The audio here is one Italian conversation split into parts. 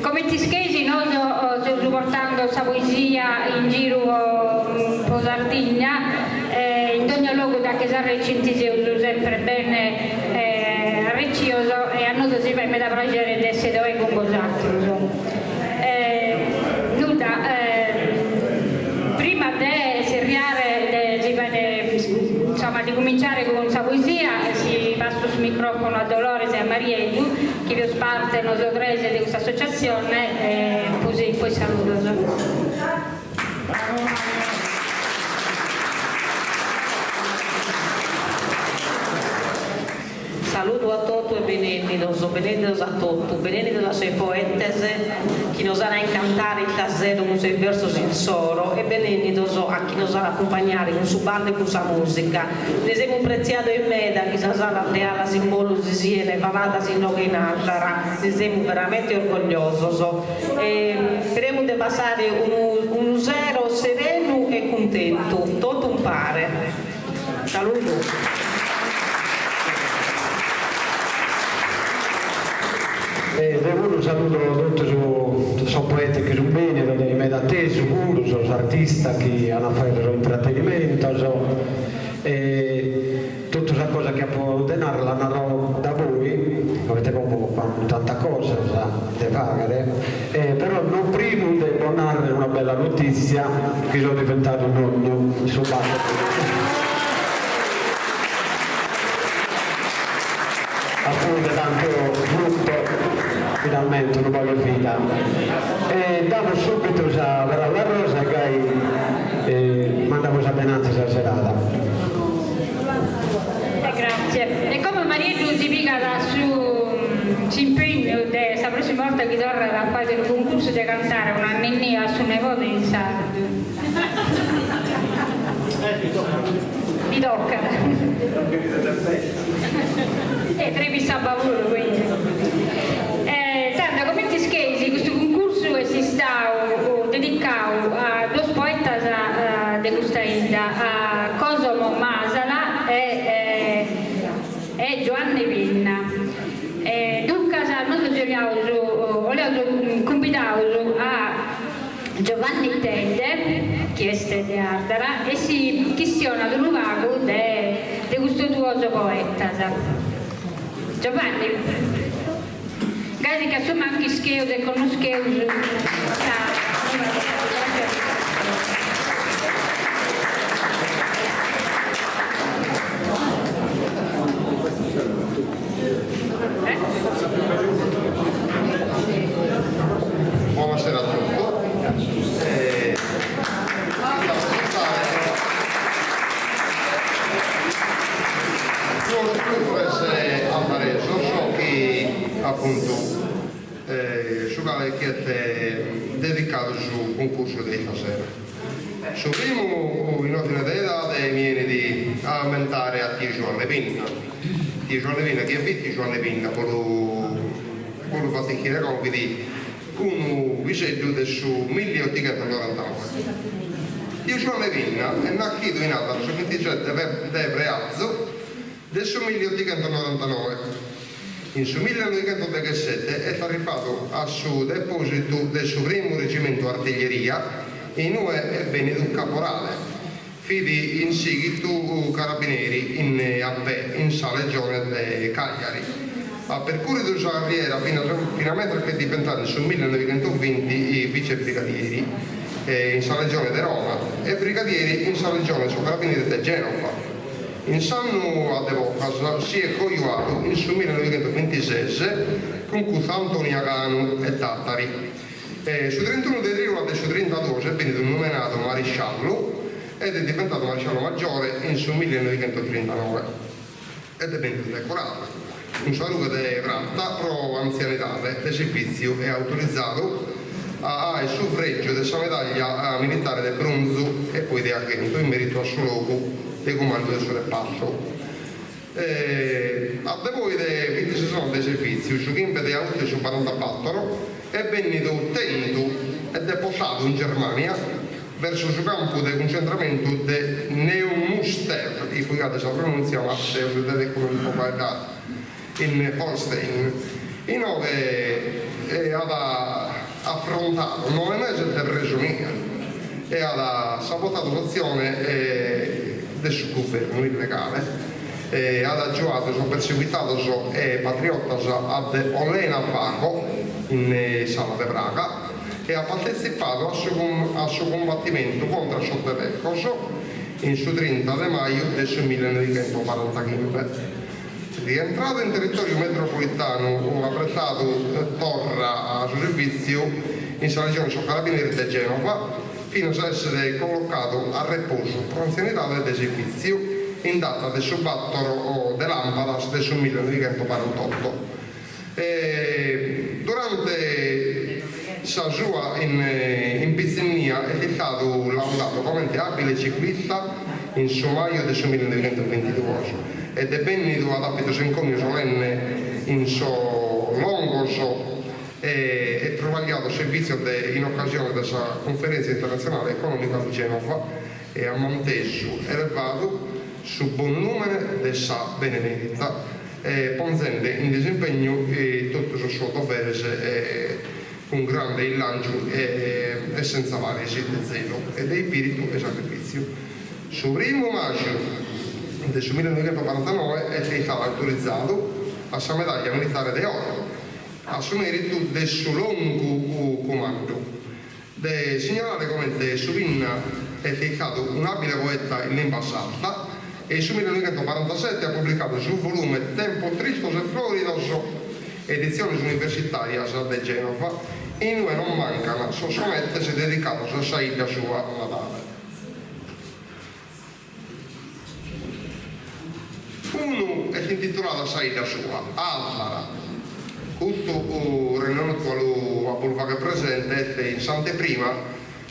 Come ti schesi noi stiamo supportando questa poesia in giro per Sardegna, in ogni luogo da che sarà recintisi sempre bene recioso e a noi si fa da piacere di essere dove con vosaltros. Prima di seriare, insomma, di cominciare con questa poesia, si passa il microfono a Dolores e a Mariello, che vi parte noi tre di questa associazione, e poi saluto. Saluto a tutti e beneditos a tutti, beneditos a sei poetes che nos hanno incantare il casero con sei versos in soro e beneditos a chi nos ha accompagnati con su bande con sa musica. Ne siamo preziato in meda che sa la reala simbolos di siene, vavadas in noga in altara, ne siamo veramente orgogliosos. Speriamo di passare un zero sereno e contento, tutto un pare. Saluto. Un saluto a tutti i poeti che sono bene, da me da te, sicuro, sono artisti che hanno fatto intrattenimento, e tutta questa cosa che può denaro l'hanno da voi, avete come tanta cosa da fare, però non prima di donare una bella notizia che sono diventato nonno su appunto tanto frutto finalmente una buona vita e dopo subito verrà la rosa che mandiamo a benanza la serata. Grazie. E come Maria si piega si impegna la prossima volta che torna a fare il concorso di cantare una nennia su nevote in sardo. Mi tocca. E Trevi sa paura, quindi. Tanto come ti schesi, questo concorso è stato dedicato a due poetas di questa isla, a Cosimo Masala e Giovanni Pinna. Dunque, ho compitato a Giovanni Tende, che è di Ardara, e si questiona del luogo di questo tuoso poeta. Giovanni, grazie che sono anche scheo e conoscevo. Buonasera a tutti. Io per essere albareso so che appunto su quale che è dedicato sul concorso di stasera. Su primo in ordine d'età viene di aumentare a 10 Giovanni Pinna. 10 Giovanni Pinna, chi ha visto Giovanni Pinna, quello fatto che compiti uno viceggio su 1899. Io Giovanni Pinna è nato in Ardara su 27 di Preazzo del su 1899. In su 1917 è arrivato al suo deposito del suo primo reggimento artiglieria e noi è venuto un caporale. Fidi in seguito carabinieri in Sala Legione di Cagliari. Ha percorso la sua carriera finalmente che è diventato nel 1920 vice brigadieri in Sala Legione di Roma e brigadieri in Sala Legione su carabinieri di Genova. In Sanno a Devocas si è coiuato nel 1926 con Cuzzo Antonio Agano e Tattari. Su 31 di Trigola del su 32 è venuto nominato maresciallo ed è diventato maresciallo maggiore nel 1939 ed è venuto decorato. Un saluto di Vratta pro anzianità del servizio è autorizzato a il suffregio della medaglia militare del bronzo e poi di argento in merito al suo logo di comando del suo reparto. A voi dei 26 anni di servizio, su Kimbe di Austria su 44 è venuto tento e deposato in Germania verso il campo di concentramento di Neumuster, i cui la pronuncia ma se vedete come un po' qualità in Holstein. Inoltre ha affrontato 9 mesi di prigionia e ha sabotato l'azione del suo governo illegale. Ha giocato, sono perseguitato e patriota ad Olena Vago in Sala de Praga e ha partecipato al suo combattimento contro il Sottovecoso in su 30 di maggio del 1945. Rientrato in territorio metropolitano, ha prestato torra a suo servizio in Sala Legione su Carabinieri di Genova fino a essere collocato a riposo per anzianità del servizio in data del subattoro de Lampadas del 1948. Durante la sua in Pizzinnia è stato laudato come abile ciclista in maggio del 1922 ed è venuto ad abito sencomio solenne in suo longo e travagliato servizio in occasione della conferenza internazionale economica di Genova e ha manteso elevato su buon numero della benemerita ponzende in disimpegno tutto il suo dovere con grande illancio e senza varie di zelo e dei spirito e sacrificio. Su 1 maggio del 1949 è stato autorizzato a sua medaglia militare di oro a suo merito del suo lungo comando. De segnalare come su Vinna è stato un abile poeta in lingua sarda e nel 1947 ha pubblicato sul volume Tempo Tristos e Floridos, edizioni universitarie di Genova, in cui non mancano sonetti dedicati alla saida sua natale. Uno è intitolato Saida sua, Alfara, Tutto Renato a Bulvaga presente in santeprima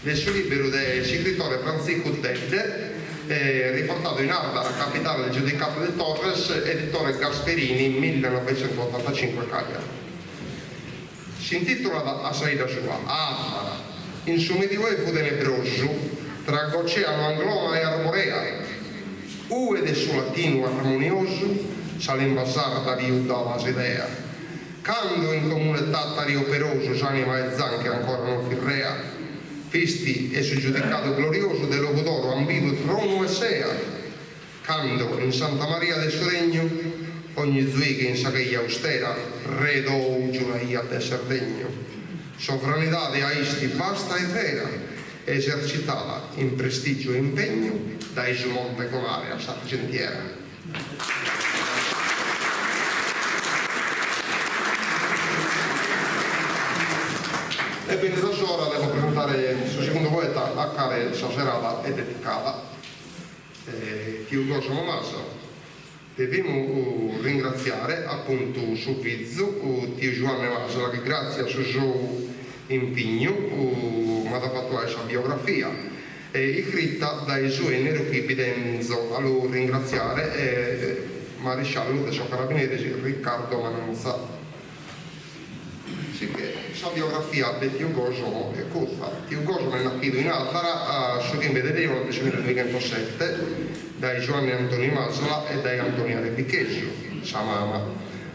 del suo libro del scrittore Francisco Tedde, riportato in Arda, la capitale del giudicato di Torres, editore Gasperini, 1985 Cagliari. Si intitola assai da sua, Arda, in suo medioevo tenebroso, tra l'oceano Angloma e Arborea, uve del suo latino armonioso, s'all'invasare da viuda l'Asidea, quando in comune tattari operoso, s'anima e zanche ancora non firrea, fisti e su giudicato glorioso dell'uovo d'oro ambito trono e sea, quando in Santa Maria del suo regno ogni zuiga in sagheia austera redò giuraia d'esser degno, sovranità de aisti vasta e vera, esercitata in prestigio e impegno dai su monte comare a Sargentiera. E quindi da ora devo presentare il suo secondo poeta a care sa serata è dedicata Tio Cosimo Massa. Dobbiamo ringraziare appunto su Vizzo Tio Giovanni Massa che grazie al suo impegno mi ha fatto la sua biografia scritta dai suoi nerochipi Denzo. Allora ringraziare maresciallo dei suoi carabinieri Riccardo Mananza. Sì, che la biografia di Tio Cosimo è corta. Tio Cosimo è nato in Altara su Chimbe del Rio nel 1907 dai Giovanni Antonio Mazzola e dai Antonia Rebichesu, sua mamma.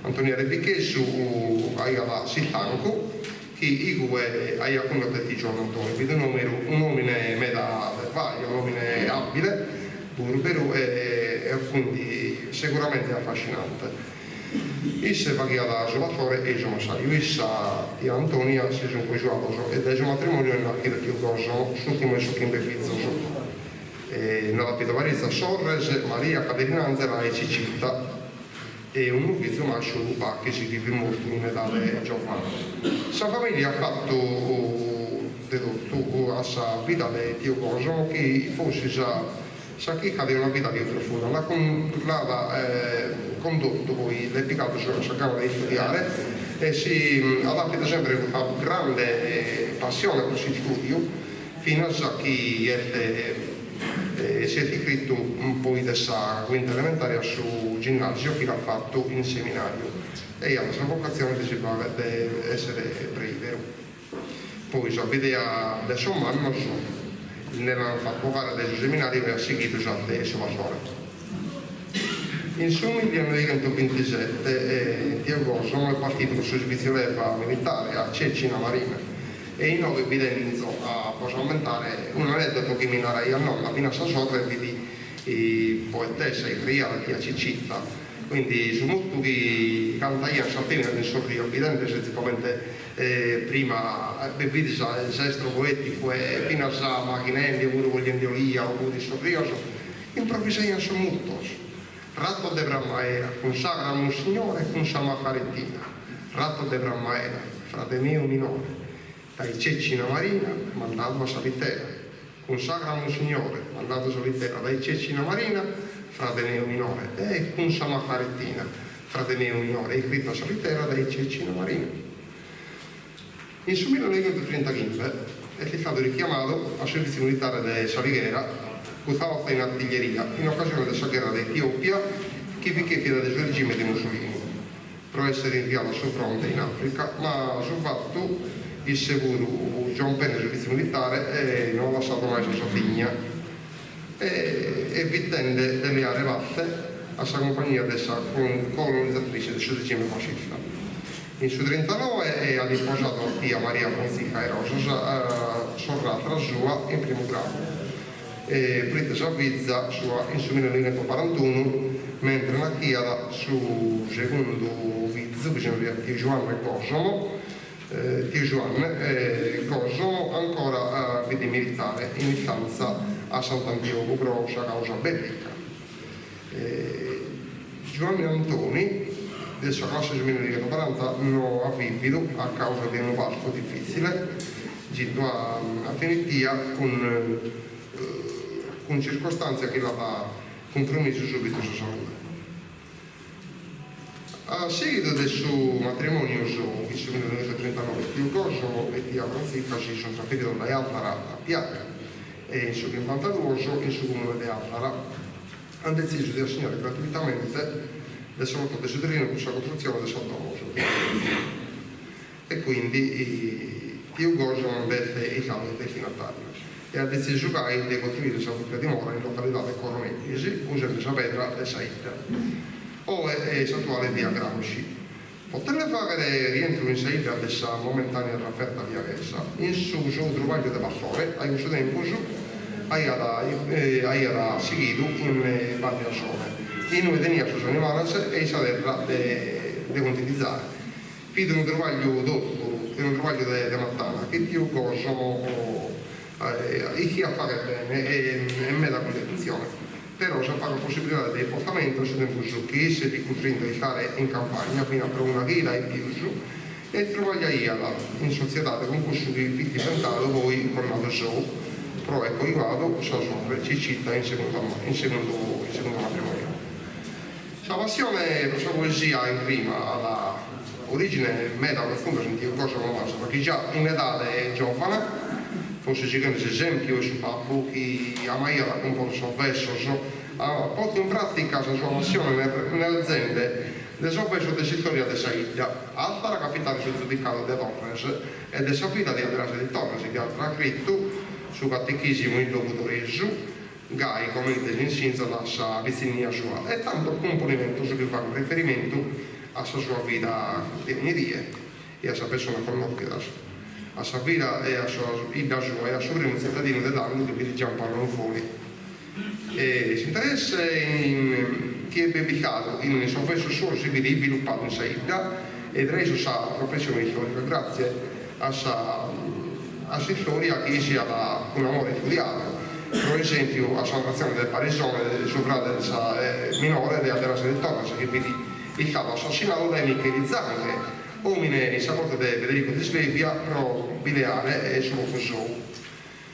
Antonia Rebichesu aveva Sittanco, che i due aveva conosciuto di Giovanni Antonio, quindi un uomo meda vario, un uomo abile, burbero e quindi sicuramente affascinante. Isse pagava da Solatore e Somasaio. Issa di Antonia si sono congiurato e dal suo matrimonio è nato Tio Cosimo, l'ultimo è su Chimbe Fizzoso. Nella Pitovarizza Sorres, Maria Caderinanzera e Cicita e un ufficio mascio Lupa che si vive molto in età giovane. Sa famiglia ha fatto dedotto a sa vita di Tio Cosimo che fosse sa che cade una vita di profonda. L'ha condotto poi l'epicado sulla Camera di studiare e si adatta sempre con grande passione per il studio fino a che si è iscritto un po' dessa quinta elementare su ginnasio che l'ha fatto in seminario e ha la sua vocazione di essere prevero. Poi la idea del suo anno nella fatto fare del seminario e ha seguito già le sue sorelle. In su 1927 Tio Cosimo è partito con il suo servizio militare a Cecina Marina e in nuovo evidenzo a posso aumentare un aneddoto che mi narrai a nonna fino a Sassorre di poetessa e reale che a Cicita, quindi su molto che canta io sapeva nel sorrio evidente sicuramente prima vedi il sesto poetico e fino a sa macchinendi o vogliono di olia o di sorrioso improvvisai su molto ratto de Brahmaera consagra un signore con sa macarettina ratto de Brahmaera frate mio minore dai Cecina Marina mandato a Salitera consagra un signore mandato a Salitera dai Cecina Marina frate mio minore e con sa macarettina frate mio minore è scritto a Salitera dai Cecina Marina. In su 1935 è stato richiamato al servizio militare di Saliguera che stava in artiglieria in occasione della guerra d'Etiopia che vi chiede del regime di Mussolini per essere inviato al suo fronte in Africa, ma sul fatto il sicuro John Penn del servizio militare non ha lasciato mai la sua figlia e vittende delle aree vaste a sua compagnia della colonizzatrice del suo regime fascista. In su 1939 ha riposato la figlia Maria Francisca e Rosa sorrata sua in primo grado e prete Savizza sua in su 1941 mentre la chiara su secondo Vizzo che sono Tio Giovanni Cosimo Cosimo ancora vede militare in istanza a Sant'Antioco grossa causa bellica. Giovanni Antoni del suo classe 1940 non ha vivido a causa di un parto difficile gitto a Fenitia con circostanze che la fa compromesso subito su salute. A seguito del suo matrimonio che si nel 1939, Pio Goso e Pia Franzica si sono trasferiti da Altara a Piaga e in suo impantaduoso in suo comune di Altara hanno deciso di assegnare gratuitamente del salotto del Sudrino per la costruzione del Sottomoso. E quindi Pio Goso non dette i saldi destinatari e ha deciso di costruire la sua dimora in località di Coronesi, usando la pedra del Saida. O è attuale via Gramsci. Potrebbe fare rientro in Saida dessa momentanea rafferta via Ressa, in su travaglio di pastore, a un suo tempo era seguito in Valle Asone, in cui tenia sus animali e sa terra di contentizzare. Fide un travaglio dotto, un travaglio di mattana, che più cosa chi a fare bene e me da competizione. Però c'è la possibilità di portamento se tempo su che si è costretto a stare in campagna fino a per una vita e più su e trovare in società con questo di figli pensato poi con nato show però ecco io vado ci città in secondo matrimonio. La passione per questa poesia in prima alla origine meta profonda sentivo cosa romanza perché già in età giovane forse secondo esempio su Papu che a Maia la comporso verso ha portato in pratica la sua passione nelle aziende del suo verso di storia di Saida alta la capitale sul giudicato di Torres e della vita di Adriano di Torres che ha scritto su catechismo in locutoresu Gai come dell'insinza la sua vicinanza sua e tanto componimento su cui fa un riferimento alla sua vita di ignerie e alla sua persona conosciuta a sua vita e a sua vita sua e a suo primo cittadino dell'anno di cui già parlano fuori. Si interessa in chi è bevicato in un sofferso suo si vede sviluppato in Saida ed reso sa professione storica grazie a sua storia che sia un amore studiato. Per esempio a sua nazione del Parisone del suo fratello minore di Adriano di Torres che è stato assassinato da Michele Zanche uomine in sapore di Federico di Svevia, però Bileale e suo Fosou.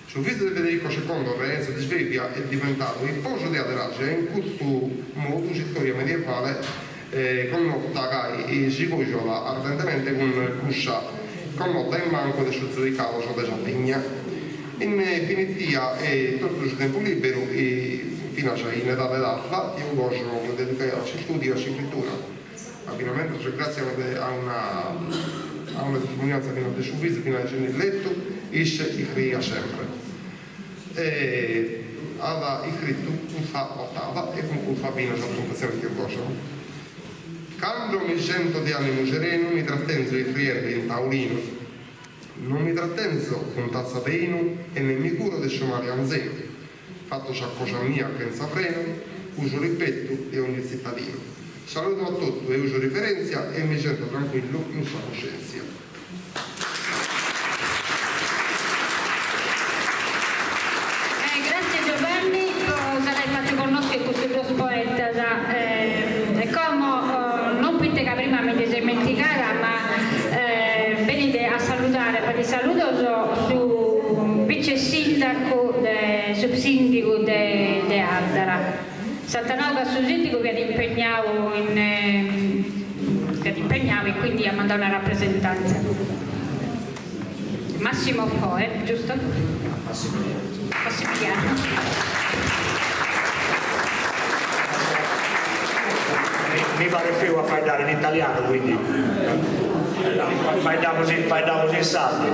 Sul viso di Federico II, re di Svevia, è diventato il poso di Aderasia in questo modo storia medievale connota che si cogliola ardentemente con cussa connota in manco del suo giudicato sotto la Sardegna. In definitiva, tutto il tempo libero e fino in età dell'alta, io gosto di dedicarsi studi e scrittura. Finalmente grazie a una testimonianza fino al suo viso, fino a essere in letto, esse crea sempre. Aveva scritto un fa ottava e con cui fa fino alla presentazione di cosa. Quando mi sento di animo sereno, mi trattenzo di friere in taulino, non mi trattenzo con tazza di vino e ne mi curo del suo mare anzeno, fatto sa cosa mia senza freno, uso rispetto di ogni cittadino. Saluto a tutti e uso riferenza e mi sento tranquillo in sua coscienza. Grazie Giovanni, sarei fatto con noi questo grosso poeta e come non più che prima mi dimenticata ma venite a salutare, perché saluto su vice sindaco, subsindaco di Ardara. Satanauda sul sindaco che impegnato e quindi ha mandato una rappresentanza. Massimo Foe, giusto? Massimiliano. Mi pare più a parlare in italiano, quindi parliamo in sardo.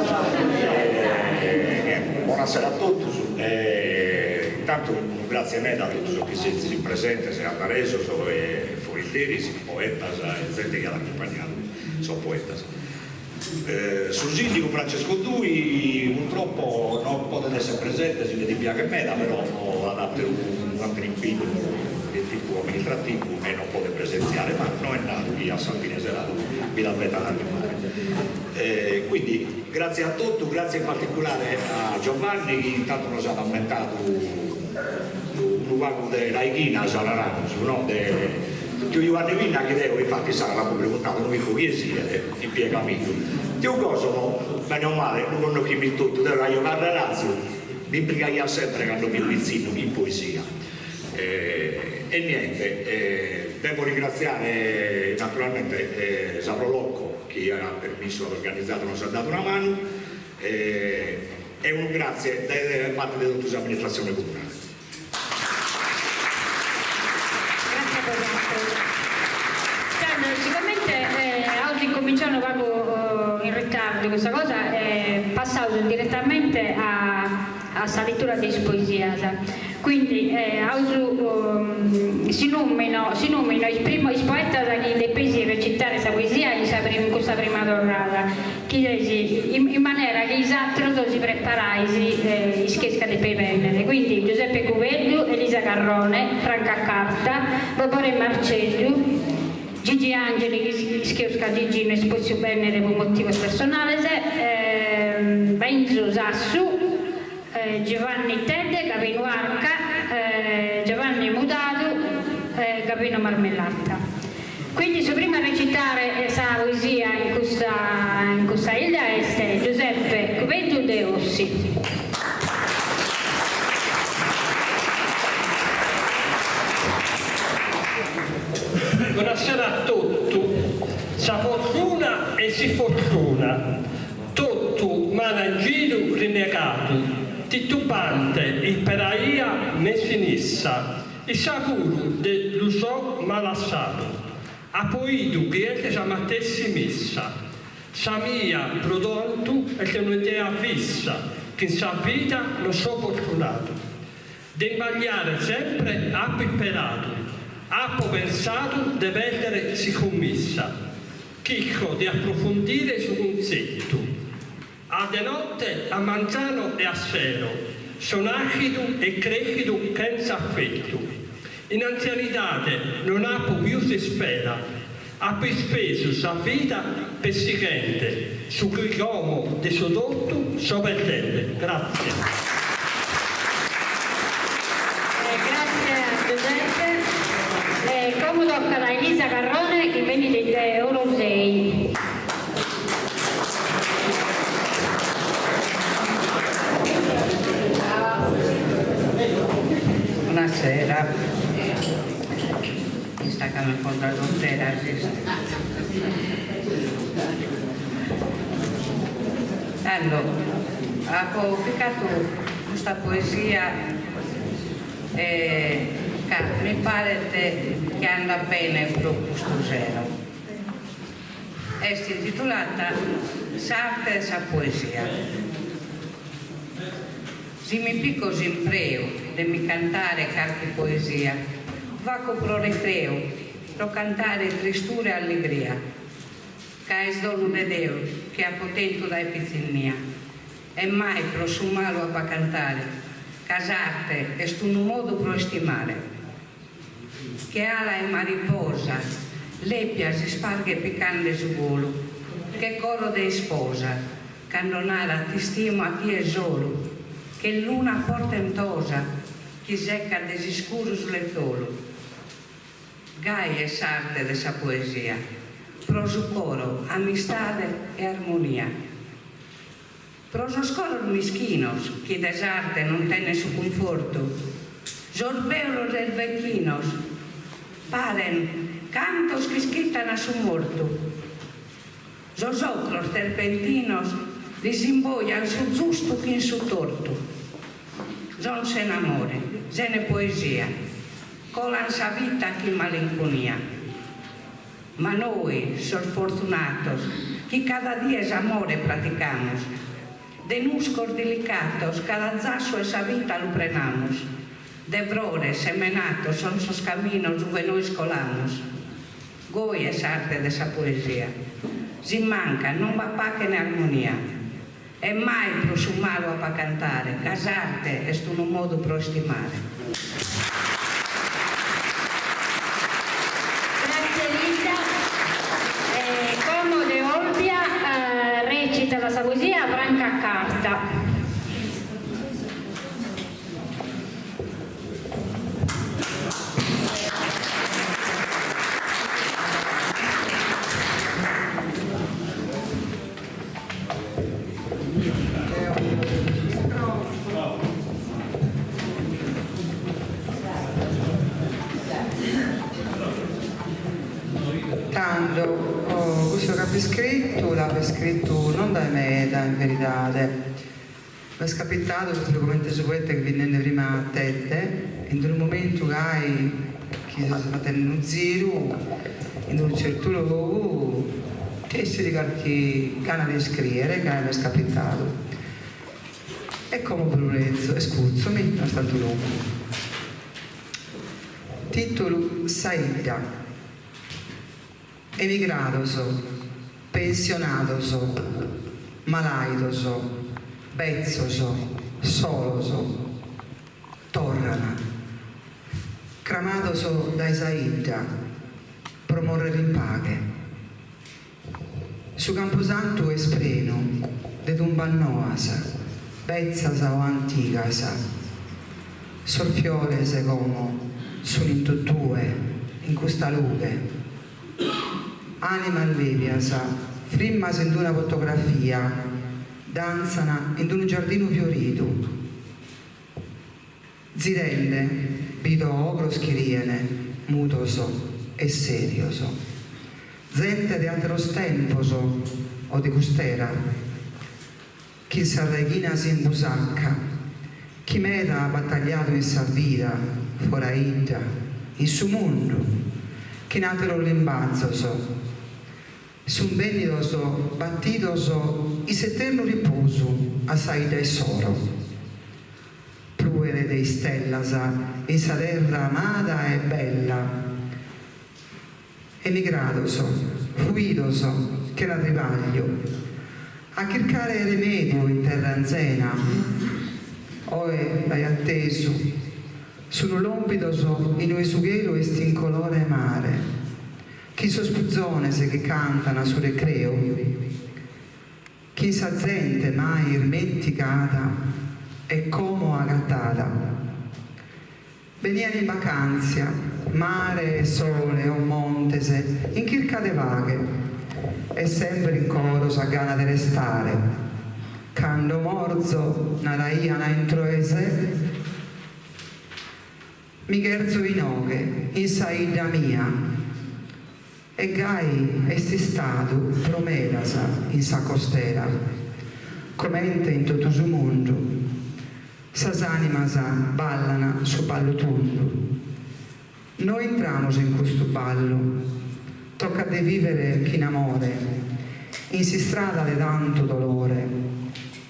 Buonasera a tutti. Intanto grazie a me da tutti quelli che si presenti, se hanno reso, sono fuorieri, poetas, gente che hanno accompagnato, sono poetas. Sul sindaco Francesco Dui purtroppo non potete essere presente, si vede più che me, però ha dato un altro impegno di tipo amministrativo e non potete presenziare, ma non è nato qui a San Fine Serato, vi la vedo anche. Quindi grazie a tutti, grazie in particolare a Giovanni che intanto nos ha aumentato il luogo della Ighina, no? Tutti gli anni vinna che devo, infatti sarà la preguntato, non mi poesia, in piegamento. Ti un coso, bene o male, non hanno chiamato tutto, devo io ragazzo, mi implica sempre che hanno più pizzino in poesia. E niente, devo ringraziare naturalmente Savro Locco, che ha permesso di organizzare, non ci ha dato una mano, e un grazie da parte di tutta l'amministrazione comunale. Grazie a voi. Sicuramente oggi cominciano vado in ritardo questa cosa, passavo direttamente a lettura di poesia. Quindi si nomino il primo poeta che depesi recitare questa poesia in questa prima giornata, in maniera che gli altri si preparano schesca di pevenne. Quindi Giuseppe Cuvello, Elisa Garrone, Franca Carta, Bobore Marcello, Gigi Angeli, Schiosca Gigi, ne spozio bene per motivo personale, Benzo Sassu, Giovanni Tedde, Gabino Arca, Giovanni Mudado, Gabino Marmellata. Quindi se prima recitare questa poesia in questa ilha è Giuseppe Cuvello de Ossi. Buonasera a tutti, sa fortuna e si fortuna, tutto mana in giro rinnegato, titubante il peraia messinissa, il sicuro dell'uso malassato, a poidu che sa mattessi missa, sa mia prodotto e che un'idea fissa, che in sa vita non so fortunato, de imbagliare sempre a pipperato, appo pensato deve essere si commessa, chicco di approfondire su un zetto, a de notte a manzano e a seno, son acido e crescido senza affetto, in anzianità non appo più si spera, ha più speso sa vita per sicente, su cui como de sodotto so perdente. Grazie. Come tocca da Elisa Garrone che viene di Orosei. Buonasera, mi sta che mi fondo a dottera. Allora, ho pubblicato questa poesia che mi pare che anda bene per questo giro. È intitolata Sarte e sa poesia. Se mi picco simpreo di mi cantare qualche poesia, va pro recreo, pro cantare tristura e allegria, che è sdolo de Deo, che ha potento da pizzinnia, e mai pro sumalo a cantare, casarte e un modo pro stimare, che ala e mariposa, lepia si sparge piccante su volo, che coro de sposa, candonara ti stimo a ti e solo, che luna portentosa, chi secca desiscuro sulle tolo. Gai e sarte de sa poesia, proso coro, amistade e armonia. Proso scoro mischinos, chi desarte non tenne su conforto, sorbeulos e vecchinos, paren cantos que esquitan a su morto. Zosocros terpentinos disimboian su giusto che in su torto. Son sen amore, sene poesia, colan sa vita chi malinconia. Ma noi, sor fortunatos, chi cada dies amore praticamos, de nuscos delicatos, cada zaso esa vita lo prenamos. De vrores semenatos son sos caminos que noi colamos. Goi es arte desa poesia. Si manca, non va pa che ne armonia. E mai pro sumalo a pa cantare, casarte est un modo pro stimare. Grazie Elisa. Como de Olbia recita la sua poesia Franca Carta. L'ha scritto non da me, da in verità. Mi è capitato tutte le commenti che venivano prima a te, in un momento che si fa in un giro, in un certo luogo, e si ricorda che gana di scrivere, che mi è capitato. E come plurezzo, scuzzami, non è stato lungo. Titolo Saida. Emigradoso, pensionadoso, malaidoso, bezzoso, soloso, torrana, cramadoso da Isaida, promorre rimpaghe. Su Camposanto espreno, de Tumbannoasa, bezzasa o antigasa, sorfiorese como, sono in tuttue, in questa luce. Anima alleviasa, frimmas in una fotografia, danzana in un giardino fiorito. Zirelle, bido ogro schiriene, mutoso e serioso. Gente di altros temposo o di custera, chi s'arreghina si imbusacca, chi meda ha battagliato in sa vita, foraita, in su mondo, chi natero l'imbazzoso, sun venidoso, battidoso, is eterno riposo, assai dai soro. Pluere dei stellasa, in sa terra amata e bella, emigradoso, fuidoso, che la trivaglio, a cercare rimedio in terra anzena, oe dai atteso, sullo lompidoso, in un sughero e stincolore mare, chi sospuzzone se che cantano su recreo, chi sa gente mai irmenticata e como agattata. Veniano in vacanza, mare, sole o montese, in chircate vaghe, e sempre in coro sa gana di restare. Cando morzo, naraiana introese, mi cherzo in oghe, in saida mia, e gai esti stato promerasa in sa costera, comente in tutto su mondo, sas animasa ballana su ballo tondo. Noi entramos in questo ballo, tocca de vivere chi in amore, in si strada de tanto dolore,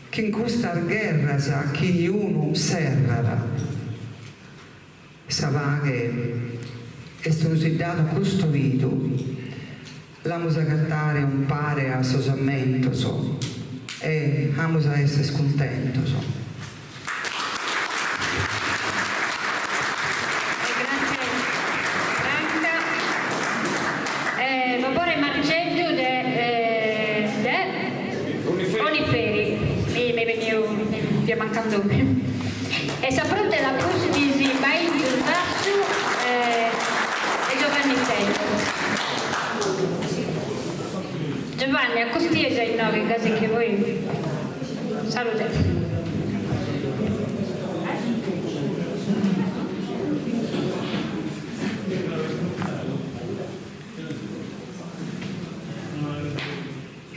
che in questa guerra sa chi uno serrara. Sa vaghe e studiato costruito, l'amos a cantare un pare a sosammento so, e amos a essere scontento so. Grazie Franca. Vapore Marcello de Oniferi, mi veniva mancando. E saprete la prossima di Bain Giussassu e Giovanni Tello. Giovanni, accostiese il nome in caso che voi salute.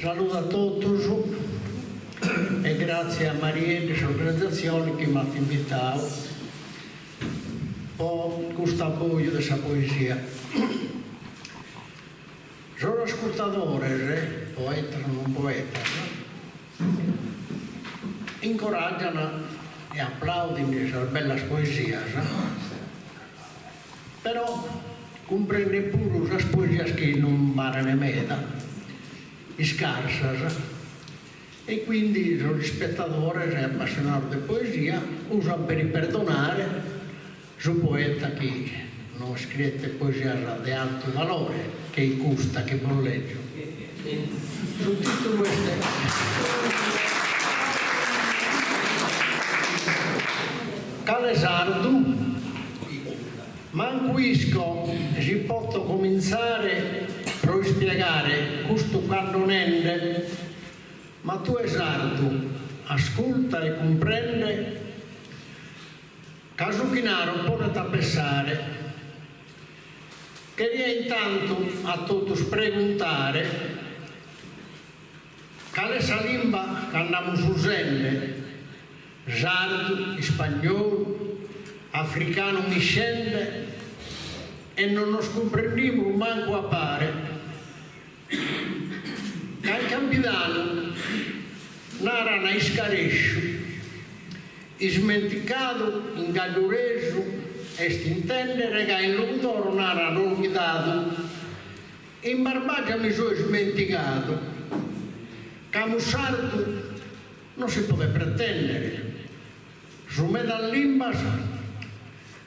Saluto a tutti e grazie a Maria e all'organizzazione che mi ha invitato per questo apoio di questa poesia. Sono ascoltatore, poeta non poeta, incoraggiano e applaudono le belle poesie, però comprende pure le poesie che non parlano meta, scarse, e quindi sono spettatori e appassionati di poesia, usano per perdonare su poeta che non scrive poesia di alto valore, che costa, che bolleggio. Su tutte queste Calesardo, manquisco si può cominciare a spiegare questo cannonende, ma tu esardo, ascolta e comprende, caso chinaro pone a pensare, queria intanto a tutti preguntare questa lingua che andiamo usando, sardo, spagnolo, africano miscende, e non nos comprendiamo manco a pare. Che il capitano nara na iscarescio, smenticato in gallureso, e stintendere che il locutore nara non guidato, in Barbagia mi sono smenticato, che sardo non si può pretendere, su me dall'imbas,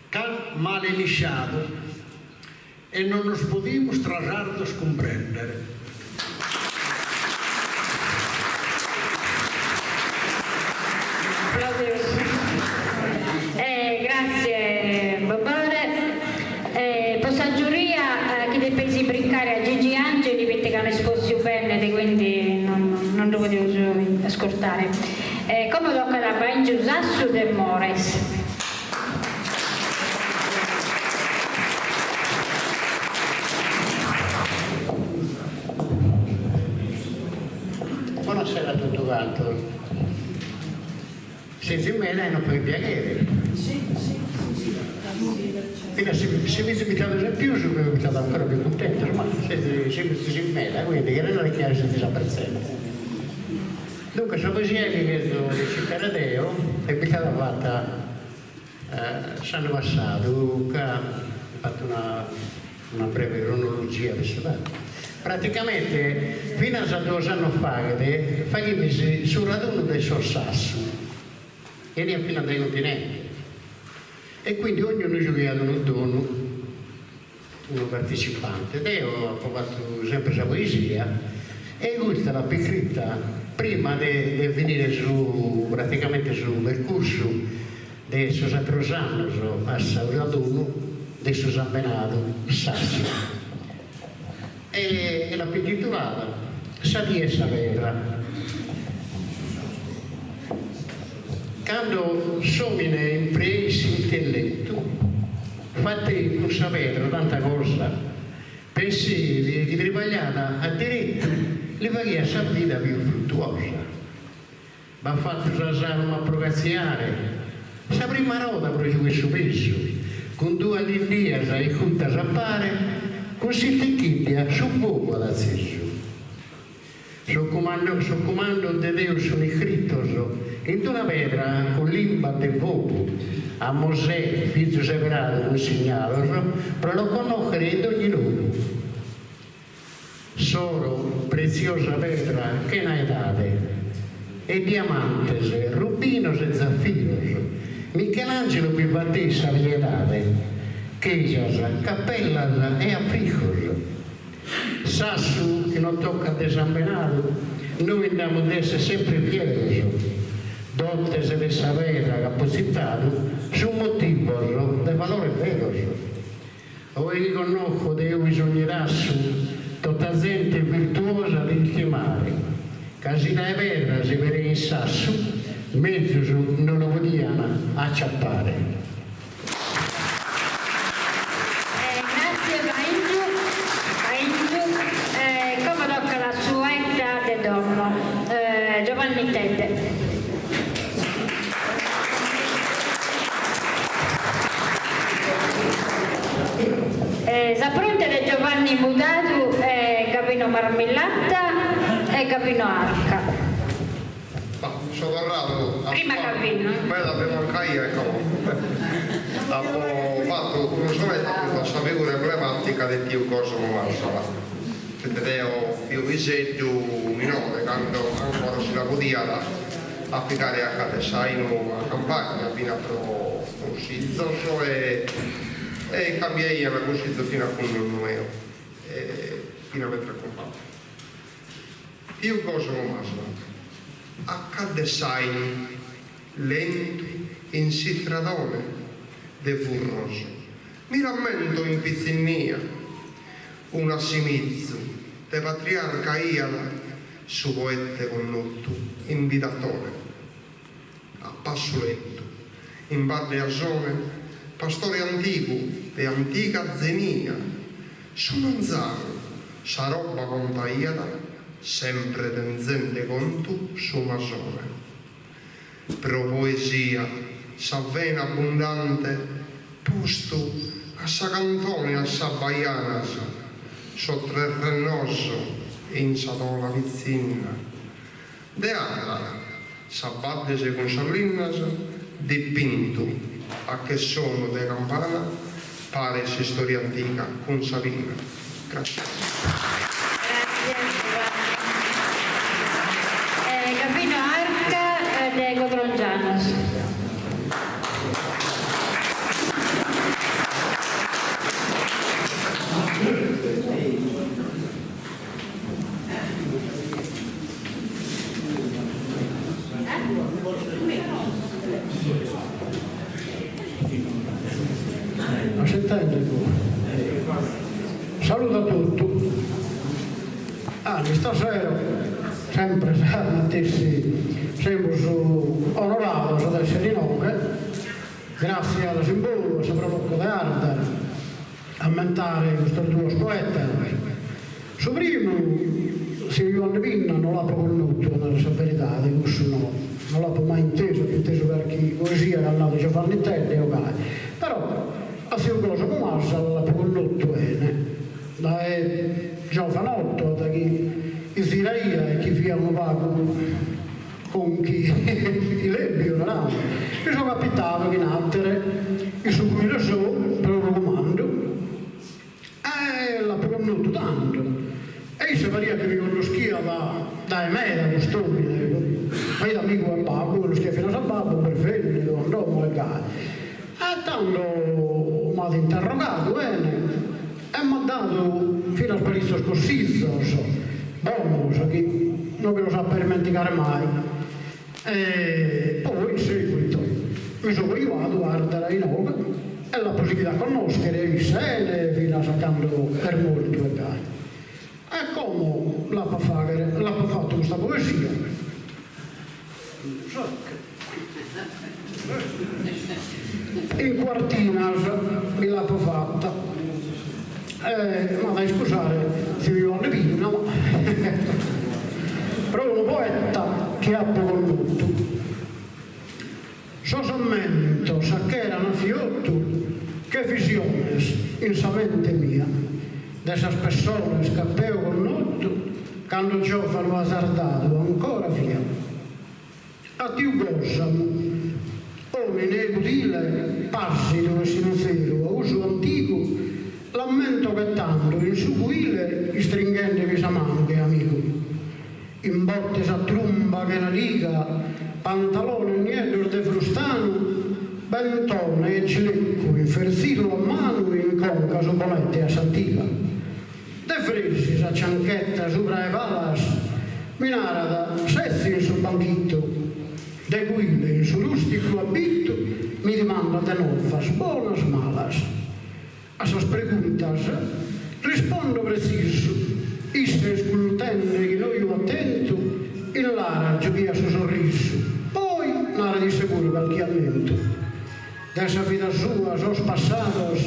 che male lisciato, e non nos podíamos trasardos comprendere. Grazie Bobore. Possa giuria chi dei pensi brincare a Gigi Angeli perché hanno esposto bene, quindi non lo potevo ascoltare. Come tocca da Banjo Sassu del Mores. Buonasera a tutti quanti. Senza me lei non può piacere. Quindi se mi invitato già più, sono stato ancora più contento, ma se me lei, quindi che non è chiaro se ti presente. Dunque, questa poesia che vedo di Cittaradeo è stata fatta l'anno passato, che ha fatto una breve cronologia di questo. Praticamente fino a 2 anni fa facevo sul raduno del Sorsassu e ne fino dai continenti e quindi ognuno giocava un turno, uno partecipante, e io ho fatto sempre questa poesia e questa l'ho scritta prima di venire praticamente sul percorso di questi 3 anni a raduno di San Benato Sassu. E la più titolata Sadia Savera. Quando somine impresi intelletto, fatti con sapere tanta cosa, pensieri che travagliata a diritto, le varia sa vita più fruttuosa. Ma fatto usare una provazione, sa prima nota proprio questo peso, con 2 all'india e junta a pare, così ti chiede su poco all'accesso. Sul comando di Dio sono iscritto in una pedra con l'imba del fuoco a Mosè, figlio separato, un segnale, per lo conoscere in ogni luogo. Solo preziosa pedra che ne date, e diamantes, rubinos e zaffiros, Michelangelo più battessa vietate, Chiesas, cappellas e affrijos. Sassu che non tocca a San Benato, noi andiamo ad essere sempre fieri, dotte di sapere che ha positato su motivo di valore vero. Oi conosco di bisognerassu tutta gente virtuosa di chiamare, casina e vera si vede in Sassu, mezzo non lo vogliano acciappare. Giovanni Tedde. Sapronte di Giovanni Mutato Gabino Marmellata e Gabino Arca. Sono tornato Prima Gabino. Poi l'abbiamo anche abbiamo fatto uno sonetto con questa figura emblematica del Dio Cosimo Marsala. Vedeo più visetto minore quando ancora si la poteva applicare a Catesaino a campagna fino a Consiglio e cambiai alla Consiglio fino a quando il numero fino a mettere a compagno. Io cosa non masla a Catesaino lento in citradone de furroso mi rammento in pizzinnia una simizzo de patriarca Iala su poete connotto invitatore a passo lento in valle a zone pastore antico e antica zenia su manzano sa roba compagliata sempre tenzente con tu su masone. Pro poesia, s'avvena abbondante, posto a sa cantone, a sa baianas, sotterrenoso in sa dola vizzina. De alla, s'abbattese con sallinas, dipinto a che sono de campana, pare si storia antica con Sabina. Grazie. Gabino Arca de Godrongianos. Saluto a tutti. Stasera sempre siamo onorati ad essere in Oche, grazie alla simbolo, soprattutto di arte, a mentare questi due poeti. Su primo, se Ioann Vinna non l'ha conosciuto, nella verità, di questo non l'ha mai inteso perché poesia che ha dato Giovanni Teddy, però a se cosa come Massa l'ha conosciuto bene. Da giovanotto, da chi Israele e chi via un vago con chi lebbi o no. Mi sono capitato che nattere, e su cui lo so, per un comando, e l'ha conosciuto tanto. E io sapevo che mi conoscia da me, da costumi, poi da amico a babbo, conoscia fino a babbo, per femmine, andò a legare. E tanto mi ha interrogato bene. E mi ha dato fino a sparizzo scorsizzo, buono, che non me lo sa per dimenticare mai. E poi in seguito mi sono arrivato a guardare in Oca e la possibilità di conoscere i sene fino a saccando per molto e dai. E come l'ha fatto questa poesia? In quartina me l'ha fatta. Ma dai scusare se vi voglio Vinna, ma però un poeta che ha conosciuto so sommento sa che erano fiotto che visiones in sa mente mia de esas personas che avevo conosciuto quando giovano azzardato ancora via a Dio gossamo ogni udile passi dove si nozero a uso antico l'ammento che tanto in su guile stringendomi sa mano che amico in botte sa trumba che la riga pantalone niedro de frustano bentone e cilecco in ferzito a mano in conca su bolette a santica de fresi sa cianchetta sopra le palas minarada sessi in su banchitto de guile in su rustico abitto mi dimanda de novas bonas malas. A esas preguntas rispondo preciso, iste esclutende che noi attento, in Lara giovia su sorriso, poi nada di sicuro qualche aumento. Dessa vida sua, sos passados,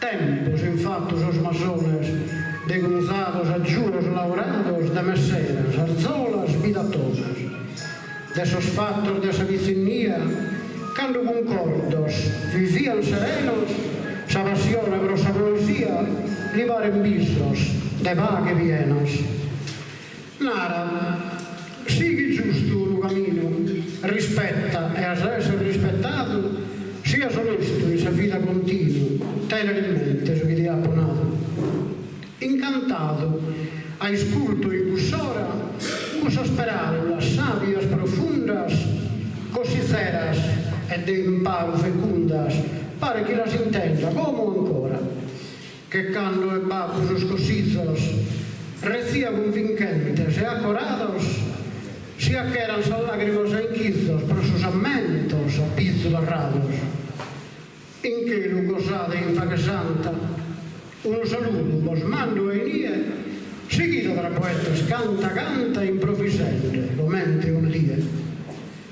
tempos infatti sos masones, de gonzados adjuros laurados, de meseras, arzolas, vidatonas. Desos fatos dessa vicinía, cando concordos, vivían serenos, sa passione per sa poesia li paren visos de vaghe vienos. Nara, sigui giusto un cammino, rispetta e a essere rispettato, sia onesto in sa vita continua, tenere in mente su chi ti ha abbonato. Incantato, hai sculto in cussora, cosa sperare las sabias profundas, così ceras e de imparo fecundas, pare che las intenda, como ancora, que cando e babos os cosizos recía convincentes e acorados, sia que eran sal lágrimas e inquizos por sus amentos a piso errados. In que lo gozade in paga santa, un saludo vos mando e nie, seguido tra poetas canta improvisente, lo mente un día.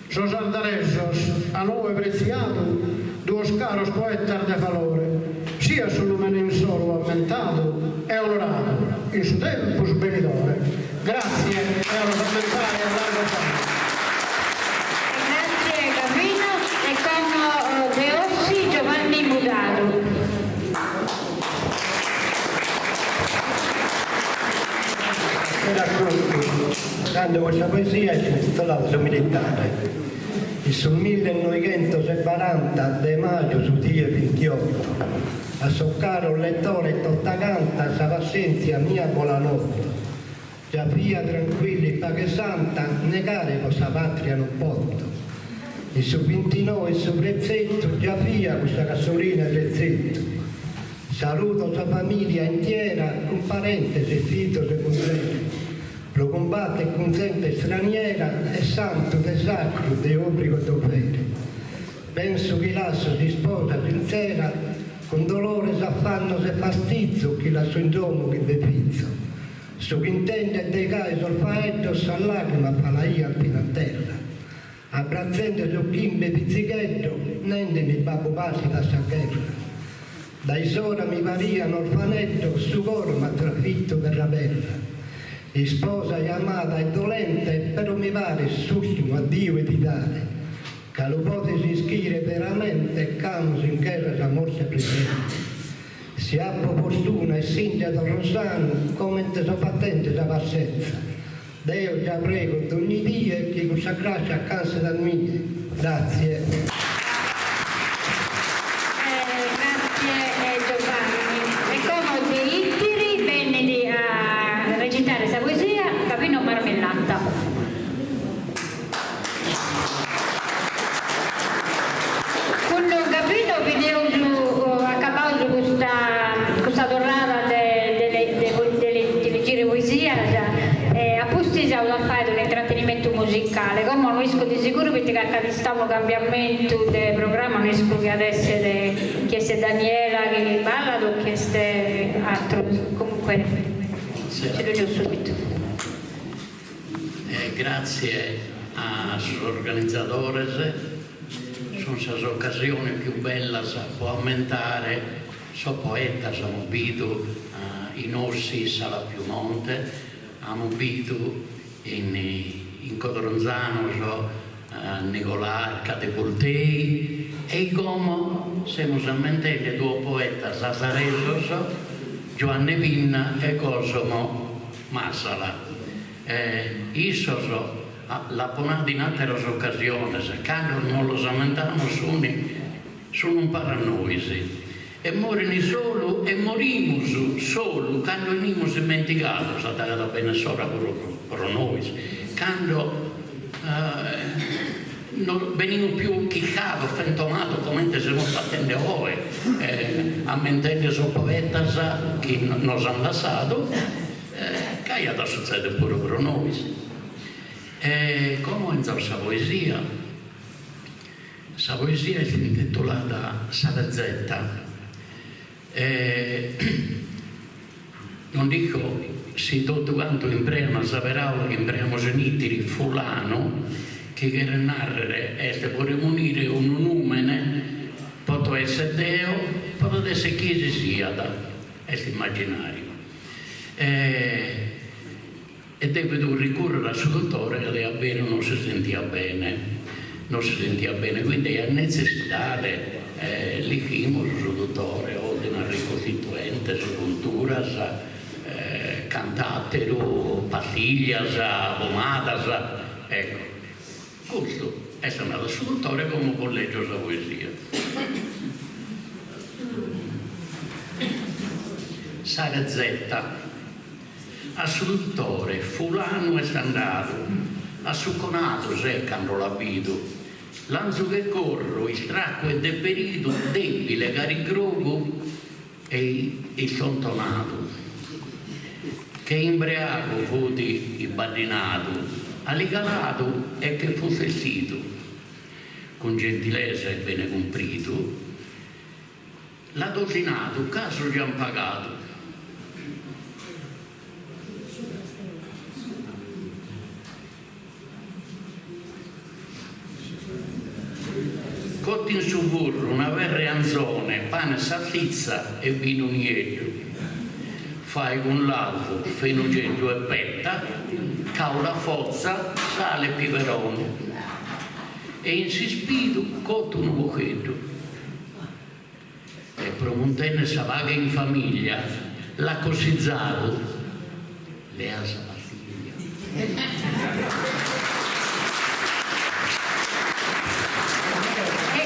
Sos aldaresos a noi preziato, dos caros poetas de valore, sia su lumen in solo aumentato e onorato, in su tempus venidore, Grazie e alla parlamentare a largo tempo. Grazie Gavino e con De Ossi Giovanni Mudaro. Buonasera a tutti, dando questa poesia è intitolata Su militare. Il sul 1940 de maggio su dia 28 a soccare un lettore tutta canta sa pazienza mia buonanotte. Già via tranquilli pache santa negare questa patria non porto. Il su 29 il su prezzetto già via questa gasolina e rezzetto. Saluto sua famiglia intera con parentesi fito secondario. Lo combatte e consente straniera e santo de sacro de obbligo dovere. Penso che lasso di sposa sincera con dolore s'affanno se fastizio chi la sua indomo che depizzo. Su chi intende de cae sul faetto sa lacrima fa la ia appena a terra. Abbrazzente su chimbe pizzichetto nendemi babbo passi da sta guerra. Dai sora mi variano orfanetto su coro m'ha trafitto per la terra. Di sposa e amata e dolente, però mi pare sussimo a Dio e di dare, che l'ipotesi schire veramente, camus in guerra sa morse presente. Si appo fortuna e singia da Rosano, come te so patente sa pazienza. Deo già prego d'ogni dia che questa grazia accanse da me. Grazie. Grazie Giovanni. E come De Ittiri venne a recitare questa poesia Gavino Marmellatta. Quando Gavino video acabado questa tornata di leggere poesia, apposta già a fare un intrattenimento musicale. Come non esco di sicuro perché accadistavo cambiamento del programma, non esco che adesso chieste Daniela che balla o chieste altro. Comunque ce lo dico subito. Grazie agli organizzatori, sono queste occasioni più belle che può aumentare, sono poeta, siamo abituati in Orsi, Sala Piemonte, abbiamo abituati in Codronzano, Nicolà, Catepoltei, e come siamo a due poeti Zazareso, Giovanni Vinna e Cosimo Massala. Iso la ponata in altre occasioni, quando non lo lamentano sono un paranoisi. E morì solo e morimos solo quando venimos dimenticados, è stata bene solo per noi. Quando non venimos più chiccados, fantomados come stiamo facendo ora, a mentire su poetas che nos hanno lasciato, che da succede pure per noi. Come ho iniziato questa poesia? Questa poesia è intitolata Sarezzetta. Non dico se tutto quanto imprema saperà che impremo genitiri fulano che per narrare è per munire un numene può essere Deo, può essere chi si sia, è immaginario. E deve ricorrere al suo dottore che lei bene non si sentiva bene, quindi è necessità elegimos il suo dottore, ordine ricostituente, culturas, cantatero, pastillas, pomadas, ecco. Questo è stato il suo dottore come collegio della poesia. Sarezzetta. A suo dottore fulano è andato, a suo conato seccano l'abito, l'anzo che corro, il tracco è deperito, debile, carigrogo e il sontonato, che imbriaco foti il badinato, alicalato e che fu sessito, con gentilezza e bene comprito, l'ha dosinato, caso già pagato. Cotti in su burro, una verre anzone, pane, salsiccia e vino nieto. fai con l'altro, fenugello e petta, caula forza, sale e piperone. E in si spido cotto un bochetto. E promontenne sa vaga in famiglia, l'ha cosizzato, le ha sabatiglia.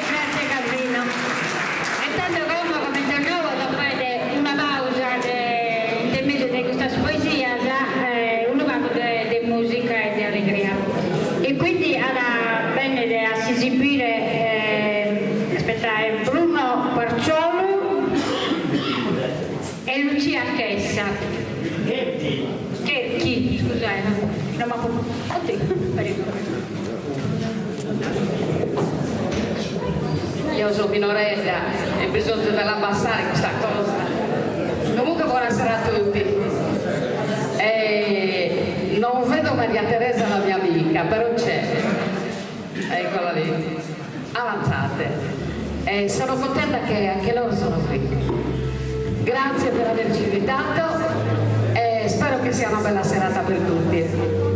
Grazie Calvino. E tanto come tornavo dopo una pausa intermedio di questa poesia, uno va di musica e di allegria. E quindi era bene a si esibire Bruno Quarciolo e Lucia Chessa. Chi? Scusate, no, ma io sono minoretta e bisogna dell'abbassare questa cosa. Comunque buonasera a tutti. Non vedo Maria Teresa la mia amica, però c'è. Eccola lì. Avanzate. Sono contenta che anche loro sono qui. Grazie per averci invitato e spero che sia una bella serata per tutti.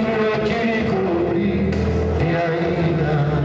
Io ti ricordi di Aida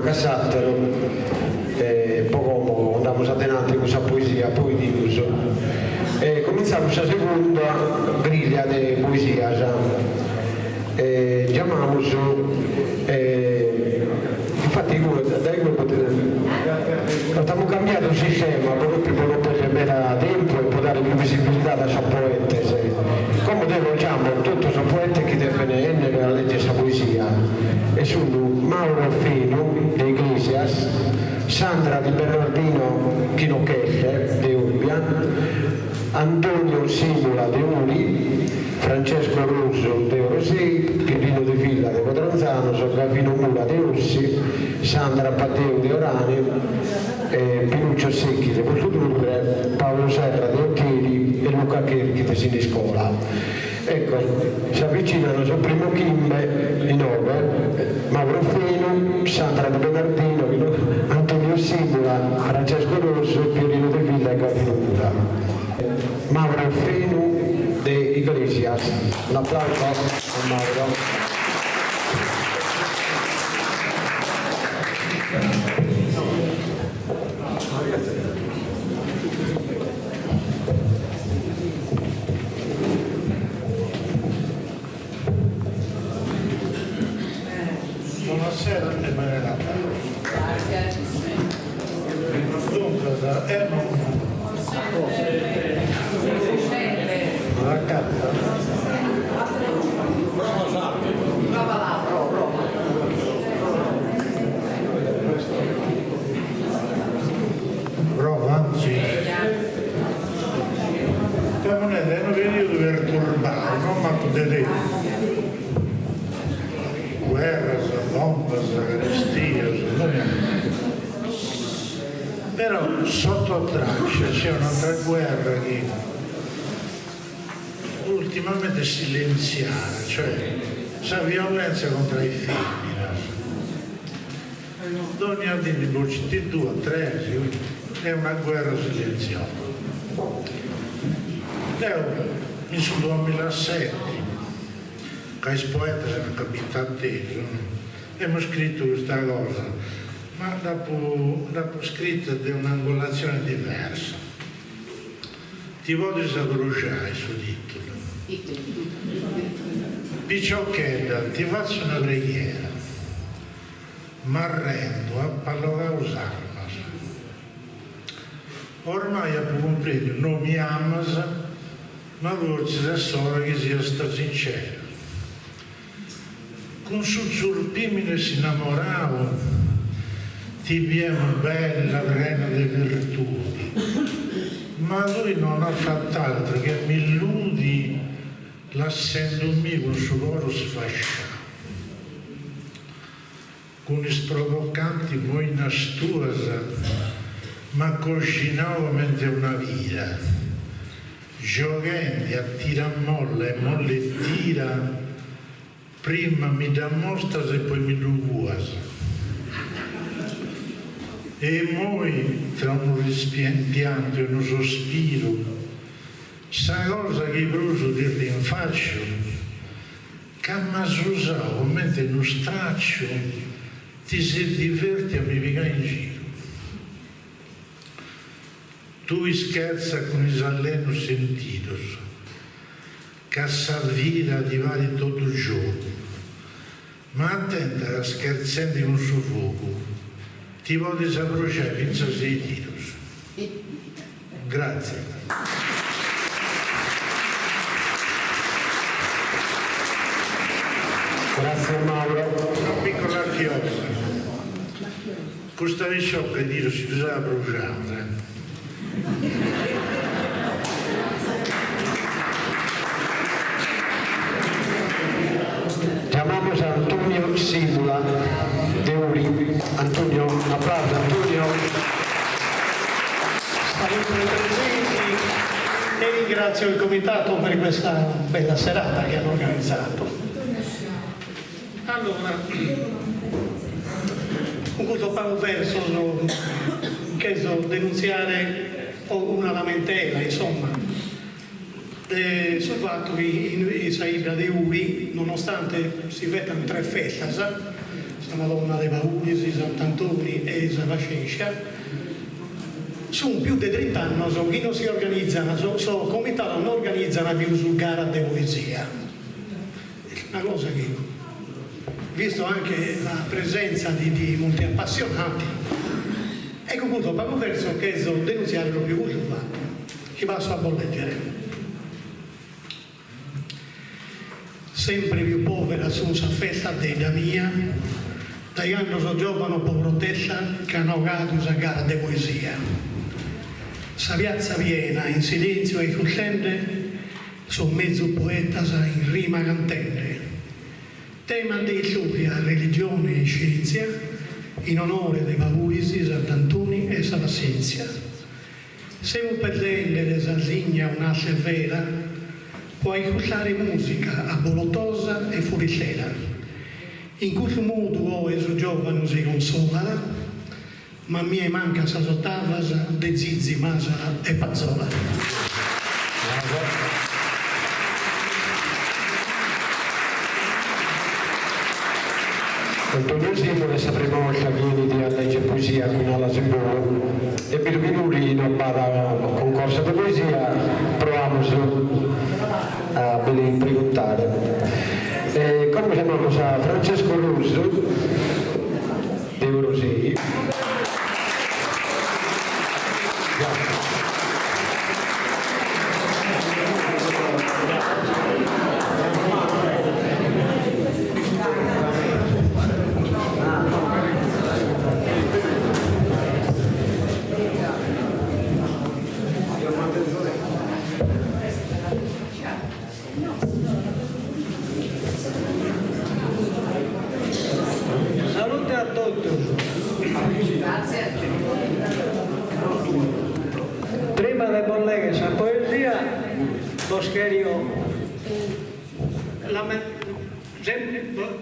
a Cassattero, poco andamos adelante con esa poesia, poi di uso. Cominciamos a segunda griglia de poesias. Chiamamos, infatti abbiamo cambiato il sistema proprio per avere tempo e per dare più visibilità a questi poeti. Come diciamo, tutti sono poeti che devono leggere questa poesia. E sono Mauro Fino de Iglesias, Sandra Di Bernardino Chinocchelle de Urbia, Antonio Simula de Uri, Francesco Russo de Orosei, Pipino De Villa de Cotranzano, Gavino Mura de Orsi, Sandra Patteo de Orani, Pinuccio Secchi de Portodurre, Paolo Serra de Occhieri e Luca Cherchi de Siniscola. Ecco, si avvicinano sul primo Kimbe di 9, Mauro Fino, Sandra Di Bernardino, Antonio Simula, Francesco Rosso, Pierino De Villa e Gavino Mura. Mauro Fino de Iglesias. Un applauso a Mauro. Buonasera e benvenuti. Dunque, la carta. Prova? Sì. Non è un periodo perturbato, non ma potete guerras, bombas, caresties, però sotto traccia c'è un'altra guerra che ultimamente è silenziata, cioè la violenza contro i figli. Ogni anno di 2, 3, è una guerra silenziosa. In 2007, con i poeti hanno capito atteso, abbiamo scritto questa cosa, ma dopo scritto di un'angolazione diversa. Ti voglio bruciare su titolo. Picciocchetta, ti faccio una preghiera, ma arrendo a Pallogaus Armas. Ormai abbiamo compreso, non mi amas, ma voce solo che sia sta sincero. Con sussurpimine si innamoravo, ti viene bella, piena di virtudi, ma lui non ha fatto altro che mi illudi lasciandomi con suo loro sfasciato. Con i sprovocanti poi nastuosa, ma cucinavo mentre una vita, giochendi a tira molla e molle e tira, prima mi dà mostra e poi mi duvuasa. E poi tra un rispianto e un sospiro, sa cosa che brucio di rinfaccio, che mi usavo mentre non straccio, ti si diverti a mi pigliare in giro. Tu scherza con i alleno sentidos, che sa vita di vari tutto il giorno, ma attenta a scherzare con suo fuoco, ti voglio sapere pensa sei tiros. Grazie. Grazie Mauro. Una piccola chiosa. Questa visciocca che dire si usava bruciata. Chiamamos a Antonio Simula de Uri. Antonio, un applauso Antonio. Saluto i presenti e ringrazio il comitato per questa bella serata che hanno organizzato. Allora, un culto fa un verso che denunziare una lamentela, insomma, sul fatto che in Saida de Uri, nonostante si vettano 3 feste, Santa Madonna dei Baudisi, Sant'Antoni e Savascescia. Sono più di 30 anni che non si organizzano, sono comitato non organizzano più su gara di poesia. Una cosa che, visto anche la presenza di molti appassionati, ecco appunto, proprio verso che sono denunziare lo più utile, che passo a leggere. Sempre più povera sono s'affetta della mia, dai anni so giovane povertella che hanno gato a gara di poesia. Sa piazza piena, in silenzio e cosciente, sono mezzo poeta in rima cantante. Tema dei luoghi a religione e scienza, in onore dei Baudisi, Sant'Antoni e Savascescia. Se un perdente le Sardigna un'asse vera, puoi ascoltare musica abbolotosa e fuoricera. In questo modo o eso giovane si consola, ma mi manca sa sottavas de zizi, masara e pazzola. Antonio Simone sapremo che vieni di leggere poesia con alla Simbolo e per Vinulino para concorso di poesia proviamo a ben preguntare. Come chiamiamo a Francesco Russo di Eurosei. Salute a tutti. Grazie. Prima di collegare questa poesia,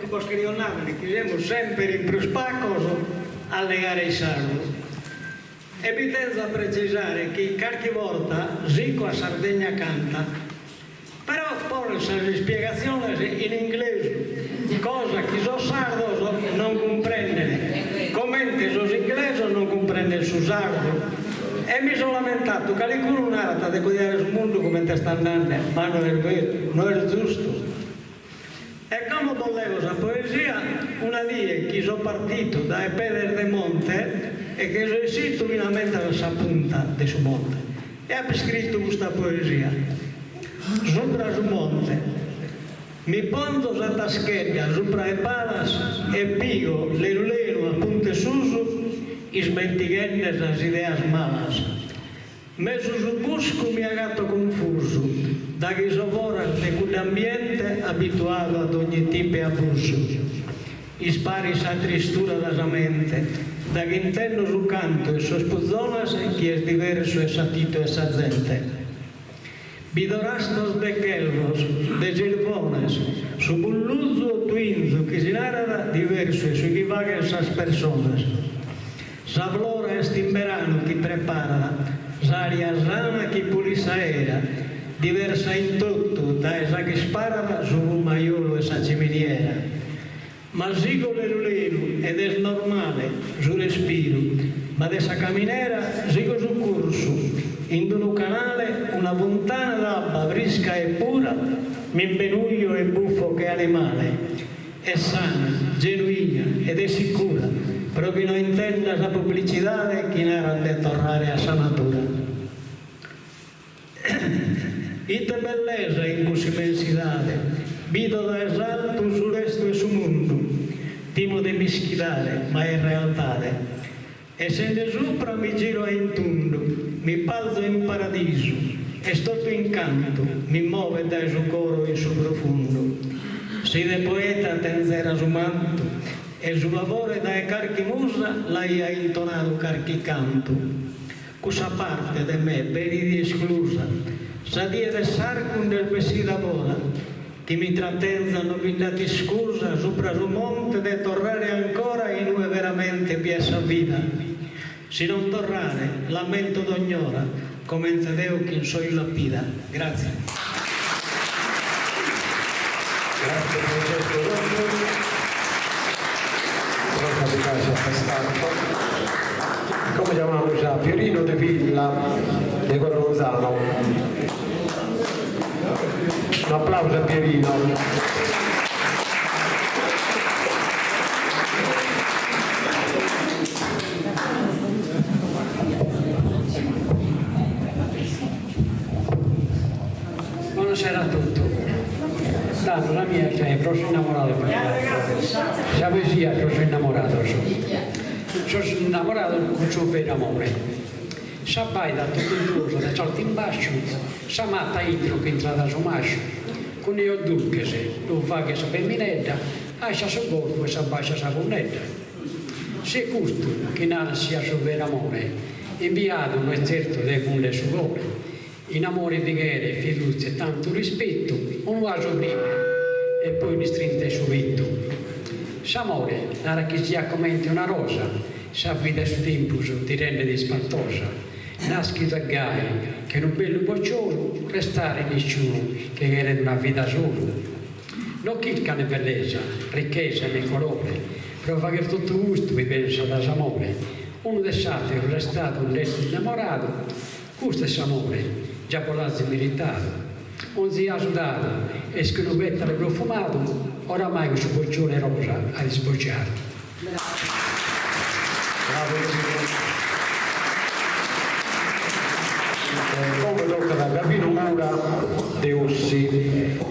Boscherio Napoli, chiediamo sempre in più spacco a legare i sardi. E vi tengo a precisare che qualche volta Zico a Sardegna canta, però poi le spiegazioni in inglese, cosa che sono sardo non comprende, come che sono inglese non comprende il suo sardo. E mi sono lamentato che qualcuno non era da cuidare il mondo come te sta andando, ma non è vero, non è giusto. E come volevo questa poesia, una die che sono partito da Pedro de Monte e che sono sito finalmente alla punta del suo monte. E ho scritto questa poesia. Sopra sul monte, mi pongo a tascheggia sopra le palas e pigo l'eluleno a punte suso e smentighende le idee malas. Messo sul busco mi ha gatto confuso, da che sovora di quell'ambiente abituato ad ogni tipo di abuso. Ispari sa tristura della mente, da che intendo sul canto e sus puzzonas che è diverso e satito e sa gente. Vidorastos de quelvos, de girbones, su bulluzzo twinzo che si narra diverso e su chi vaga esas personas. Savlora est in verano chi prepara, s'aria sana chi pulisa era, diversa in tutto da esa che spara su un maiolo e sa ciminiera. Ma sigo l'elulino ed è normale su respiro, ma dessa caminera sigo su corso, in un canale una fontana d'acqua fresca e pura, mi impenuglio e buffo che animale. È sana, genuina ed è sicura, però che non intenda la pubblicità che non era de tornare a sa natura. Ite bellezza in questa immensidade, vido da esalto su resto e su mondo, timo di mischidare, ma è realtà. E se ne sopra mi giro a intondo, mi palzo in paradiso, e sto in canto, mi muove dal suo coro in suo profondo. Se de poeta tenzera su manto, e su lavoro da carchi musa, lei ha intonato carchi canto. Cosa parte di me, vedi esclusa, sa dire sarcun del vestito vola, che mi trattenzano villati scusa sopra su monte de tornare ancora in una veramente piessa vita. Se non tornare, lamento d'ognora, come in Deo che so io lapida. Grazie. Grazie Francesco. grazie a Stato. Come chiamiamo già Pierino De Villa de Coronzano. Un applauso a Pierino. Buonasera a tutti. Tanto la mia è proprio innamorato di la poesia, proprio innamorato. Sono innamorato con suo vero amore. Sabai da tutto il giorno, da alto in basso, sa matta intro che entra da suo mascio. Con io dulce, non fa che sa femminetta, lascia suo corpo e sa bacia sa punnetta. Se questo che nada sia suo vero amore, inviato un esercito dei punte su cuore. In amore di ghere, fiducia e tanto rispetto, un vaso prima e poi ristringe subito. S'amore, nara che sia come una rosa, sa vita su tempo ti rende dispantosa. Nascito a gai, che in un bello boccioso, restare nessuno che era una vita solo. Non chicca né bellezza, ricchezza né colore, prova che tutto gusto vi pensa da s'amore. Uno dei satiri è stato un resto innamorato, questo è s'amore. Già Polazzi militato, un zia sudato e scrivettale profumato, oramai questo boccione rosa ha sbocciato. Come tocca da Gabino Mura De Ossi.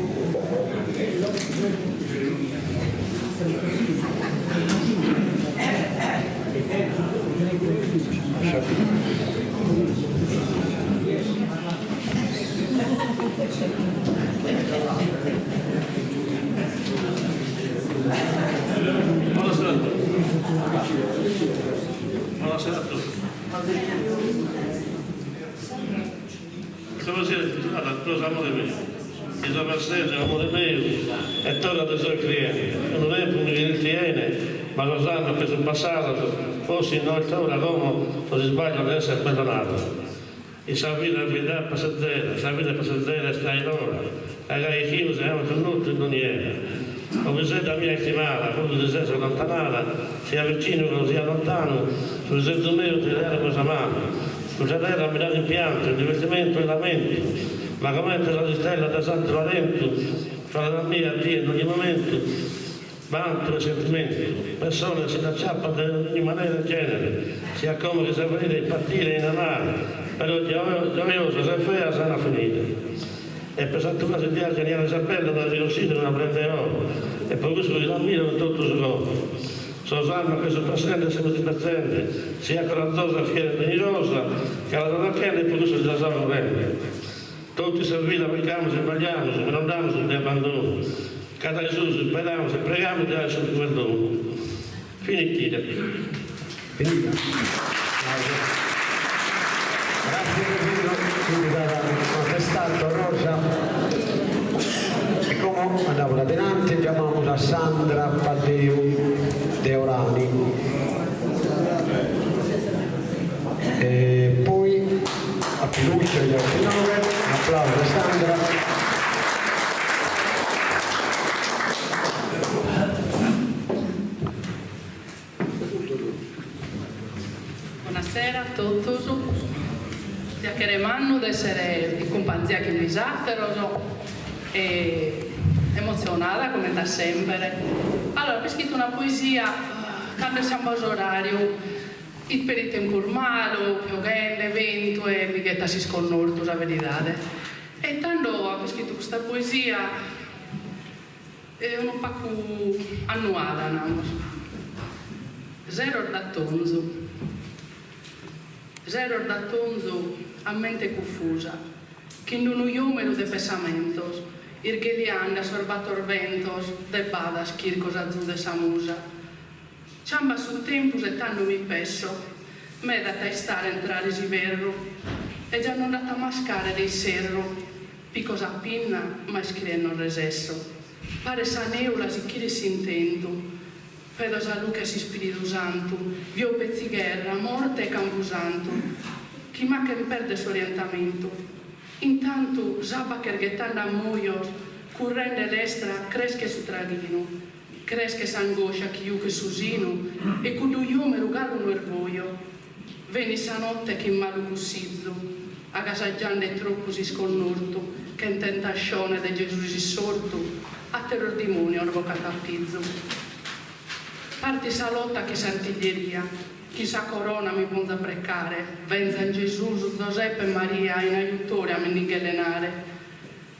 Buonasera a tutti. Questa sera è intitolata Cosa amore mio. Il suo passaggio è amore mio e torna dai suoi clienti. Non è un mi tiene, ma lo sanno che sul passato, forse in un'altra ora l'uomo non si sbaglia di essere perdonato. E sa vita è passaggera, sa vita è passaggera e sta in ora. E che i chiusi siamo tenuti non niente. Come se la mia estimata, quando si sia allontanata, sia vicino o sia lontano, sul senso mio ti dare cosa mano. Sulla terra mi dà l'impianto, il divertimento e il lamento, ma come la stella da Santo Valento, fra la mia e Dio in ogni momento, vanto e sentimento. Persone si acciappano di ogni maniera e genere, si accomoda di sapere partire in amare, però gioioso se fea sarà finita. E per Santo Caso di Argenia Isabella da riuscire non prende oro, e per questo che l'ammiro in tutto il suo corpo. So sanno che sul presente siamo di presente, sia coraggiosa, fiera e venirosa, che la donna Kenne e per questo la sa prende. Tutti serviti, applicamos e sbagliamo, ma non damos di abbandono. Cada Gesù, speriamo e preghiamo di dare sul quel dono. Finita. Finita. Grazie quindi dalla contestato Rosa. E come andavo da denante, chiamiamo a Sandra Paddeu De Orani. E poi a Piluccio gli altri 9, un applauso a Sandra. Buonasera a tutti. Chiacchieremmo di essere in compagnia che mi e emozionata come da sempre. Allora, ho scritto una poesia quando siamo all'orario, il perito in curmalo, piogelle, vento e mi getta si sconnorto la verità. E tanto ho scritto questa poesia un po' annuata, no? Zero da tonzo. Zero da tonzo a mente confusa, che non numero de pensamentos, irgelianda sorbator ventos, de badas kirkos azul de samusa. Ciamba sul tempus e tanto mi pesso, me da testare entrare si verro, e già non data mascare dei serro, picos a pinna, ma scrivendo resesso. Pare saneula si chiri si intento, pedos a Luca si spirito santo, vio pezzi guerra, morte e cambusanto. Chi ma che perde il suo orientamento. Intanto, Zaba che erghettando a muios, currende l'estra, cresce su traghino. Cresce s'angoscia chi io che susino e con due io me rugalo un orgoglio. Veni sa notte che in malu cussizzo, agasaggiando e troppo si sconnorto, che in tentascione de Gesù si sorto, a terror demonio orvo catapizzo. Parti sa lotta che s'artiglieria, chi sa corona mi ponza precare, venza in Gesù, su Giuseppe e Maria, in aiutore a me inghelenare.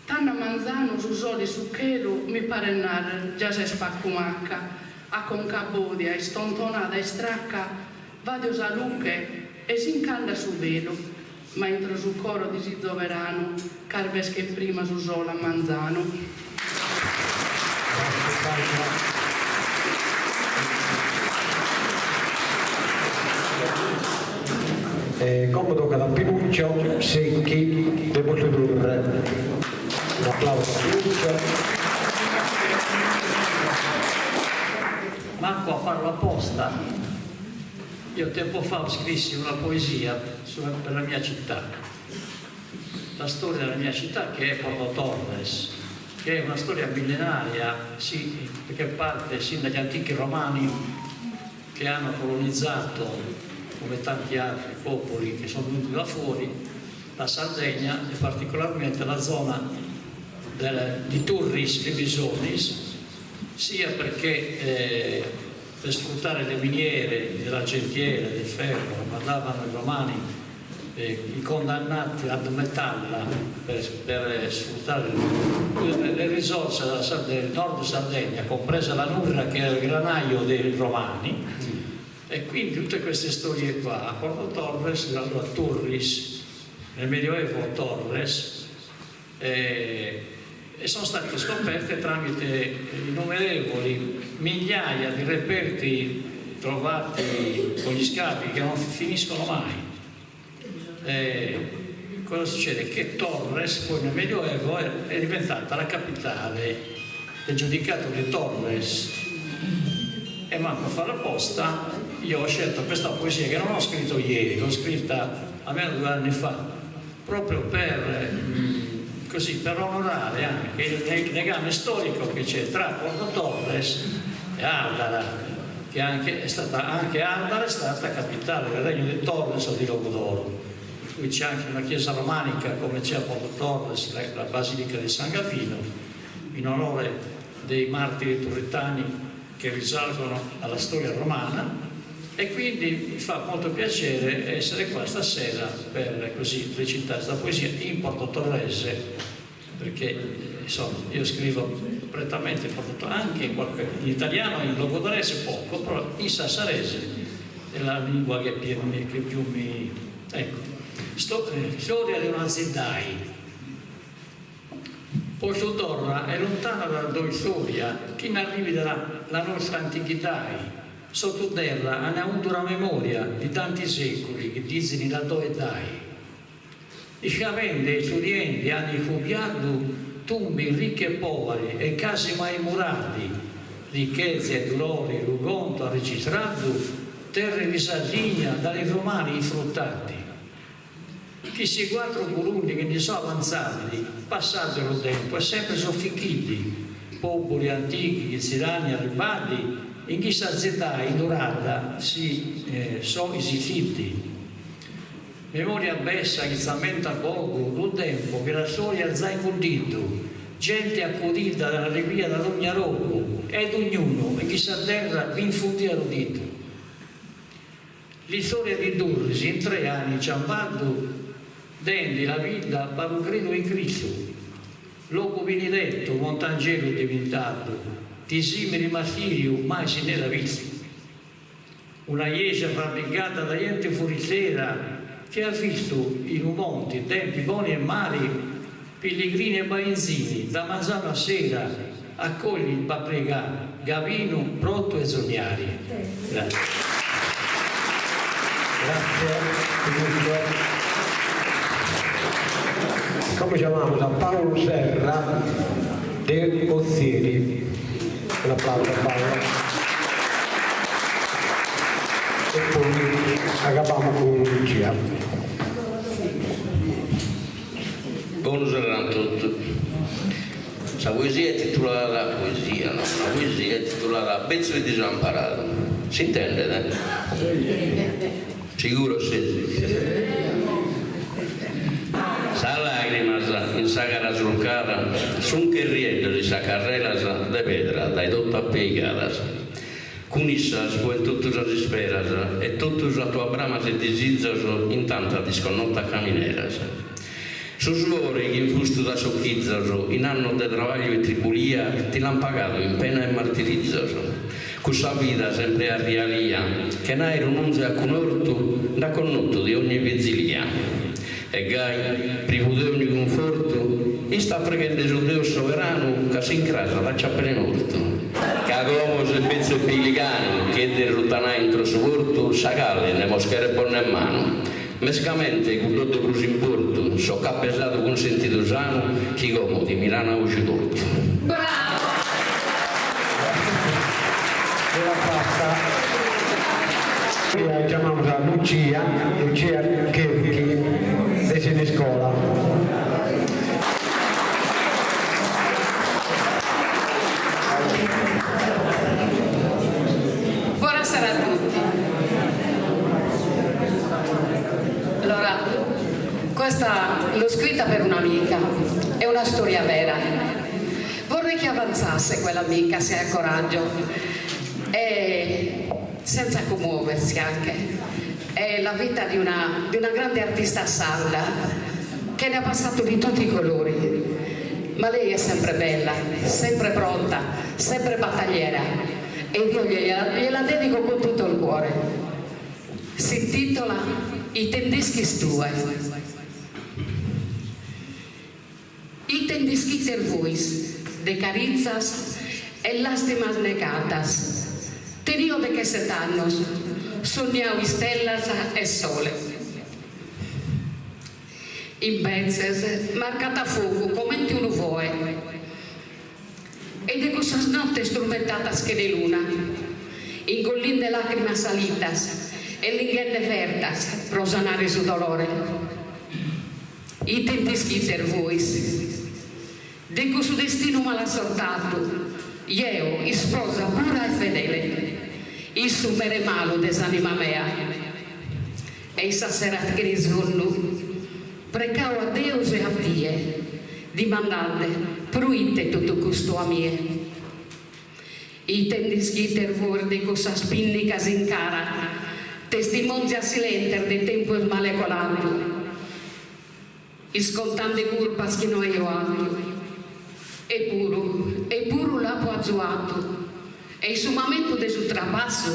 Tanna manzano su soli su chelo mi pare nar, già se spaccumacca, a concabodia e stontonata e stracca, vado a lucche e si incanda su velo, ma entro su coro di Sizzo Verano, carves che prima su sola manzano. Come tocca da Pinuccio, Secchi, devo sedurre. Un applauso a Pinuccio. Manco a farlo apposta. Io tempo fa scrissi una poesia per la mia città, la storia della mia città, che è Porto Torres, che è una storia millenaria, sì, perché parte sin dagli antichi romani che hanno colonizzato, come tanti altri popoli che sono venuti da fuori, la Sardegna e particolarmente la zona di Turris e Bisonis, sia perché per sfruttare le miniere dell'argentiera, del ferro, mandavano i romani i condannati ad metalla per sfruttare le risorse del nord Sardegna, compresa la Nurra che era il granaio dei romani, e quindi tutte queste storie qua. A Porto Torres, allora Turris, nel Medioevo Torres, e sono state scoperte tramite innumerevoli migliaia di reperti trovati con gli scavi che non finiscono mai. Cosa succede? Che Torres poi nel Medioevo è diventata la capitale del giudicato di Torres, e manco a farla apposta io ho scelto questa poesia che non ho scritto ieri, l'ho scritta almeno 2 anni fa, proprio per onorare anche il legame storico che c'è tra Porto Torres e Ardara, che anche Ardara è stata capitale del regno di Torres o di Logudoro. Qui c'è anche una chiesa romanica, come c'è a Porto Torres, la Basilica di San Gavino, in onore dei martiri turritani che risalgono alla storia romana, e quindi mi fa molto piacere essere qua stasera per così recitare questa poesia in portotorrese, perché insomma io scrivo prettamente in portotorrese, anche in italiano, in logudorese poco, però in sassarese è la lingua che più mi... Ecco, storia di una zidai. Porto Torra è lontana dalla tua storia, chi ne arrivi dalla nostra antichità. Sottoterra hanno avuto una memoria di tanti secoli che dicono da dove dai. I sciaventi e i studenti hanno copiato tumbi ricchi e poveri e case mai murati, ricchezze e dolori, Rugonto ha registrato terre di Sardegna dai romani infruttati. Chi si quattro Burundi che ne sono avanzati, passati lo tempo, è sempre soffichiti, popoli antichi che si danno arrivati, in questa città in durata sono esistiti. Memoria bessa che si aumenta poco, lo tempo che la storia ha incudito, gente accudita dalla rivia da ogni rogo, ed ognuno in questa terra vi infundi erudito. La storia di Durris in 3 anni ci ha fatto denti la vita per un credo in Cristo. Loco benedetto, montangelo diventato, di simili martirio mai se n'era visto. Una chiesa fabbricata da gente fuoriera che ha visto in monti, tempi buoni e mari, pellegrini e bainzini, da mangiare a sera, accogli il paprika, Gavino, Protto e Zognari. Grazie. Grazie. Come chiamiamo? Da Paolo Serra dei Pozzieri. Un applauso a Paolo. E poi acabbiamo con Lucia. Buonasera a tutti. La poesia è titolata Poesia. una poesia intitolata Bezzo e disamparato. Si intende? Sicuro sì. Sa lacrimas in sa cara sulcata, sun che rietto di sa carrera de pedra, dai tutto appiegadas. Cunissas poi tutto sa disperas, e tutto sa tua brama se disizzas in tanta disconnotta camineras. Su suore che in fusto da socchizzas, in anno de travaglio e tribulia, ti l'han pagato in pena e martirizzas. Questa vita sempre a rialia, che n'hai rinunzia a connorto, da connotto di ogni vigilia. E gai, privo di ogni conforto, e sta pregando su Dio sovrano che si incrasa da ciappelenotto. Che come se pezzo e pilicano, che derrotana entro su porto, sagale ne moschere bonne in mano. Mescamente, con tutto così in porto, so che ha pesato con sentito sano, chi come di Milano a uscito tutto. Bravo! Chiamiamola Lucia che è in scuola. Buonasera a tutti. Allora, questa l'ho scritta per un'amica, è una storia vera. Vorrei che avanzasse quell'amica, se ha coraggio, e senza commuoversi anche. È la vita di una grande artista sarda che ne ha passato di tutti i colori, ma lei è sempre bella, sempre pronta, sempre battagliera, e io gliela dedico con tutto il cuore. Si intitola I tendischi stue. I tendischi ter vuis, de carizzas e lástimas negatas. Tenio de que 7 años, sognavo stellas e sole. In veces, marcata a fuoco, come uno vuoi. E de cosas nottes strumentatas che de luna, ingollinde lacrimas salitas e linghenne vertas, rosanare su dolore. I tendischi ter vuis, de su destino malasortato, io, sposa pura e fedele, il sumere malo desanima mea. E sa sera che risonno, precao a Deus e a tie, dimandante, pruite tutto questo a mie. I tendischi ter vuoi cosa spinnicas in cara, testimonzia silenter de tempo smalecolato, iscoltante curpas che noi ho atto. Eppure l'apo azzuato, e il summamento del suo trapasso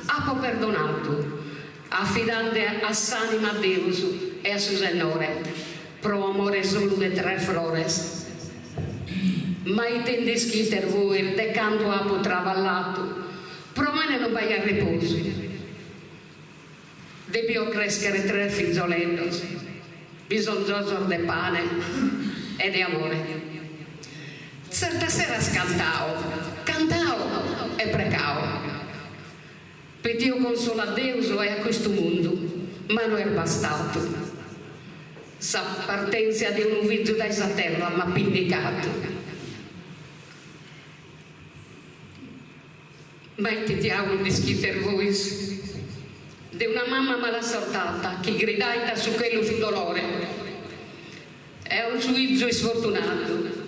apo perdonato, affidante a s'anima a Deus e a suo Signore, pro amore solo de 3 flores. Ma i tendeschi ter voi, de canto apo travallato, pro me non vai a riposo. Debbio crescere 3 figliolettos, bisognoso de pane e di amore. Certa sera cantao e precao. Pedio consola a Deus e a questo mondo, ma non è bastato. Sa partenza di un viaggio da esa terra m'ha pindicato. Ma ti diavolo di schitter voi di una mamma malasortata che gridaita su quello su dolore. È un suizio sfortunato.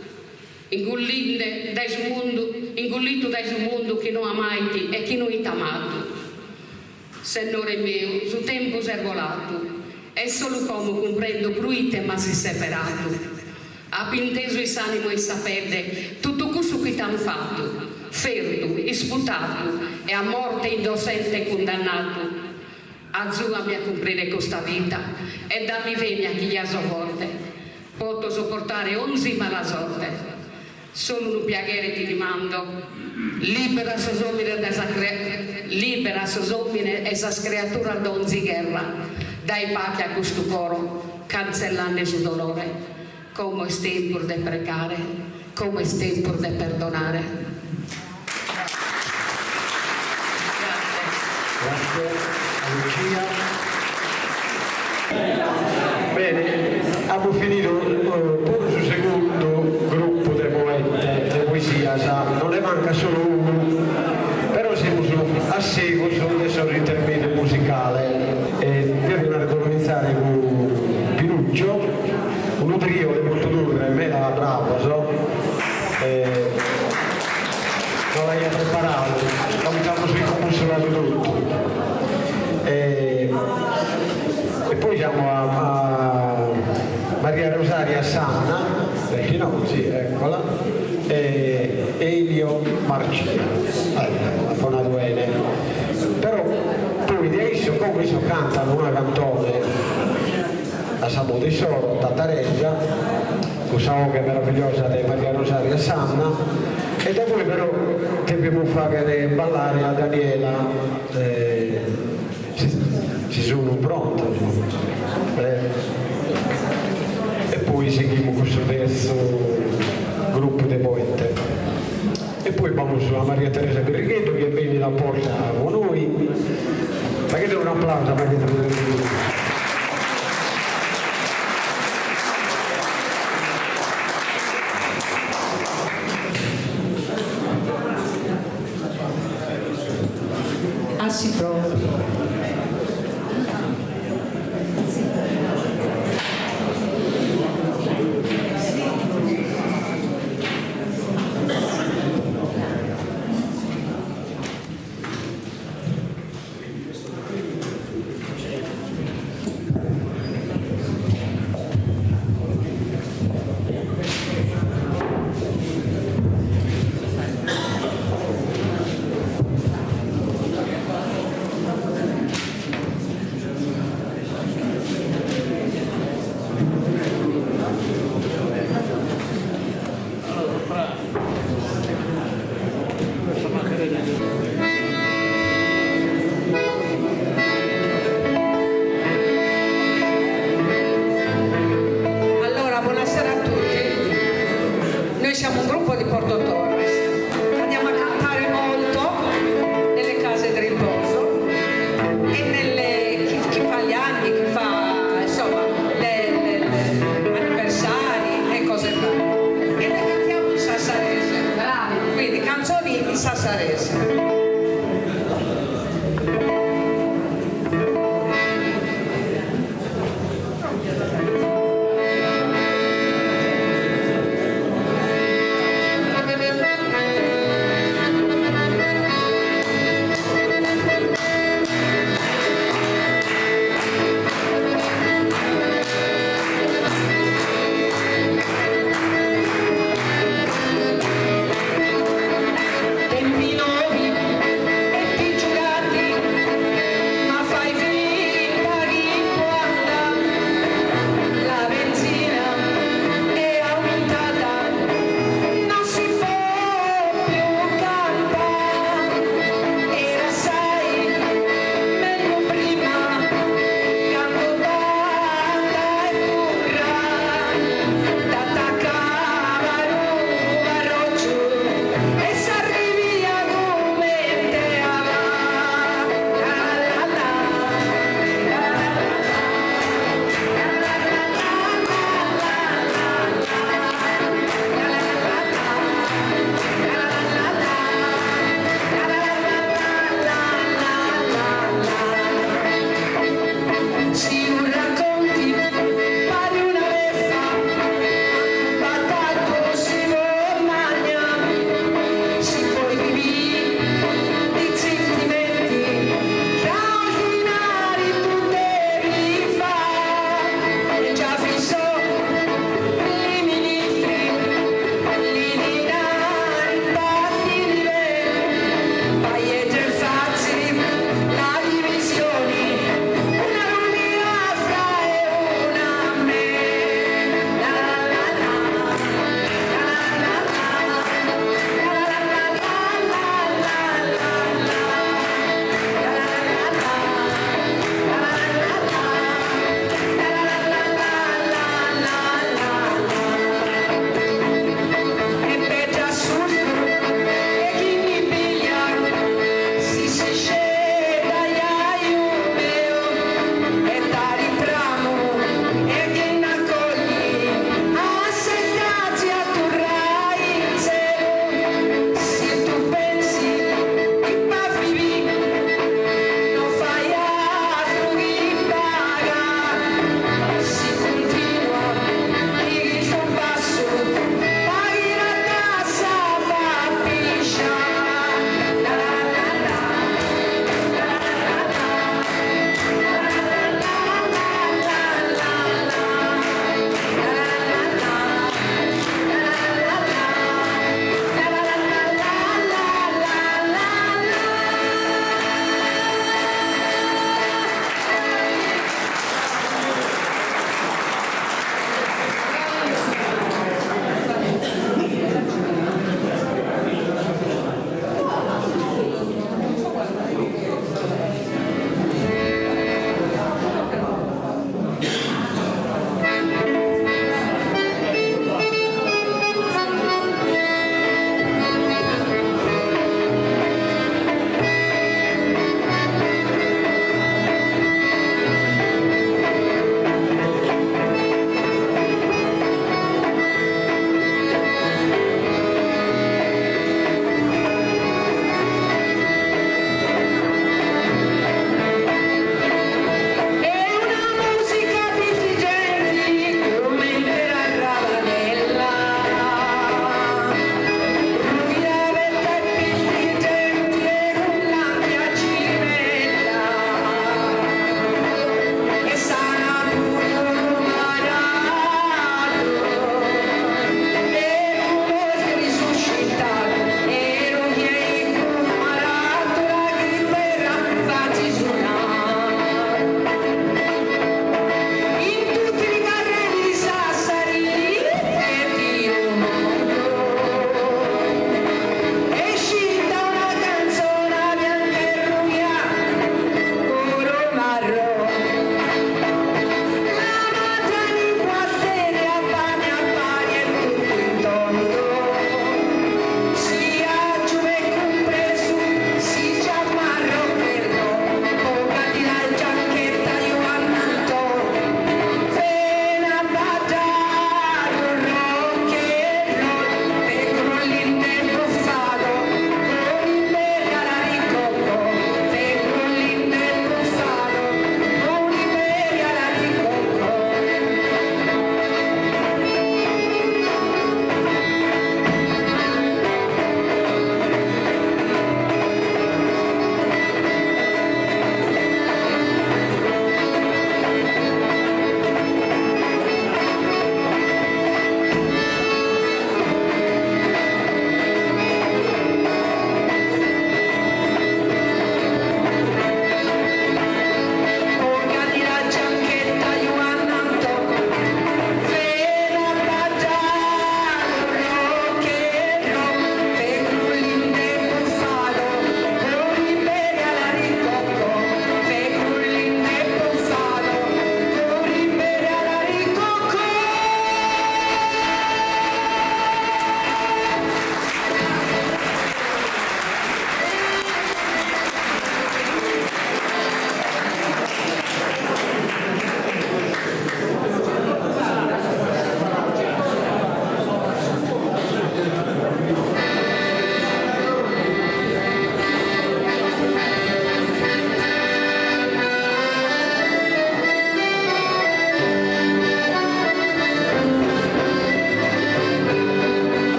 Ingollito dai suo mondo che non amaiti e che non ti amato. Signore mio, su tempo si è volato, e solo come comprendo pruite ma si separato. Ha inteso il sanimo e sapete tutto questo che ti hanno fatto, ferdo, sputato e a morte indocente condannato. Azzurami a comprare questa vita e dammi vegna chi gli ha sopporte. Posso sopportare ogni mala sorte. Solo un piacere ti rimando, libera sosomine esa creatura d'onzi guerra, dai pace a questo coro, cancellando il suo dolore, come è tempo di pregare, come è tempo di perdonare. Grazie a Lucia. Bene, abbiamo finito pure sul secondo gruppo di poesie, di poesia, non ne manca solo uno, però siamo a seguito adesso l'intermedio musicale e devono ricominciare con Pinuccio, un trio di molto duro, me la bravo, non l'hai preparato, stiamo sui consolato tutto. E poi siamo a Maria Rosaria Sanna, perché no, sì, eccola, e Elio Marcia, la Fonaduene. Però poi di adesso come questo cantano una cantone a Samo di Soro, Tattareggia, questa che è meravigliosa di Maria Rosaria Sanna, e da poi però dobbiamo fare ballare a Daniela, ci sono pronto, e poi seguiamo questo verso gruppo di poete. E poi vamos a Maria Teresa Birrighetto che viene la porta con noi. Ma che un applauso a Maria Teresa Birrighetto. Si trova. Siamo un gruppo di Porto Torres, andiamo a cantare molto nelle case di riposo e chi fa gli anni, chi fa insomma gli anniversari e cose varie, e le cantiamo in sassarese, quindi canzoni in sassarese. Tempi nuovi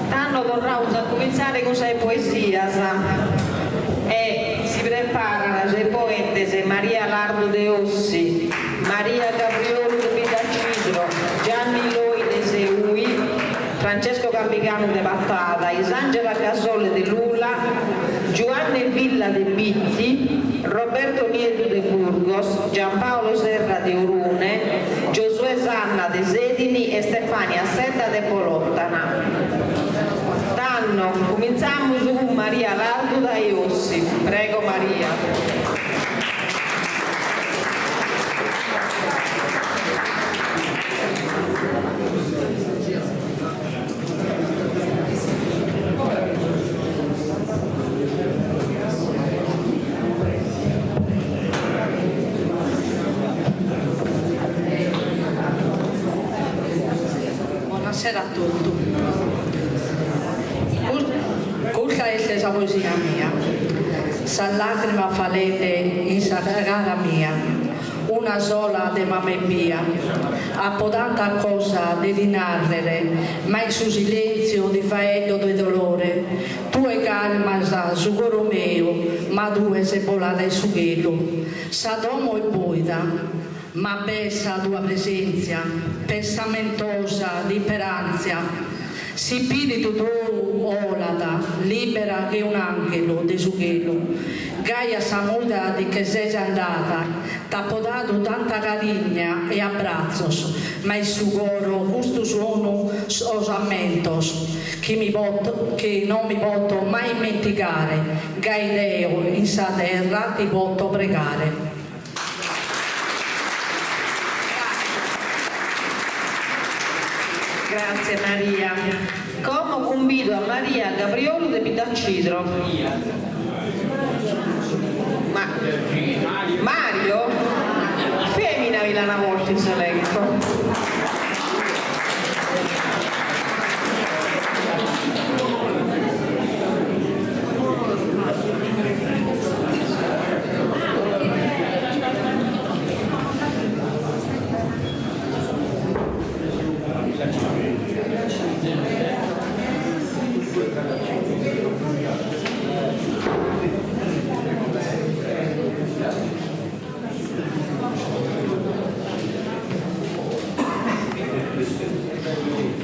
Tanto vorremmo cominciare con le poesie e si preparano le poetesse Maria Lardo de Ossi, Maria Gabriolo de Pidacidro, Gianni Loi de Seui, Francesco Campicano de Battada, Isangela Casole de Lula, Giovanni Villa de Bitti, Roberto Nieto de Burgos, Giampaolo Serra de Urune, Giosuè Sanna de Sedini e Stefania Sedda de Polottana. Danno, cominciamo con Maria Lardo da Iossi. Prego Maria. Buonasera a tutti. Questa è la poesia mia. Sa lacrima falete in sa gara mia, una sola de mamma mia. Ha po' tanta cosa di dinarrere, ma il suo silenzio di faendo di dolore. Tu e calma sa su coro mio, ma due se volate su chelo. Sa domo e boida, ma bessa tua presenza, pensamentosa di speranza. Si spirito tu olata, libera che un angelo de su chelo. Gaia samuda di che sei andata, t'ha podato tanta carigna e abbraccios, ma il suo coro gusto sono osamentos, che non mi posso mai dimenticare. Gaideo in sa terra ti posso pregare. Grazie Maria. Come convido a Maria Gabriolo de Pidacidro. Mario? Femmina Milana Volti selecto.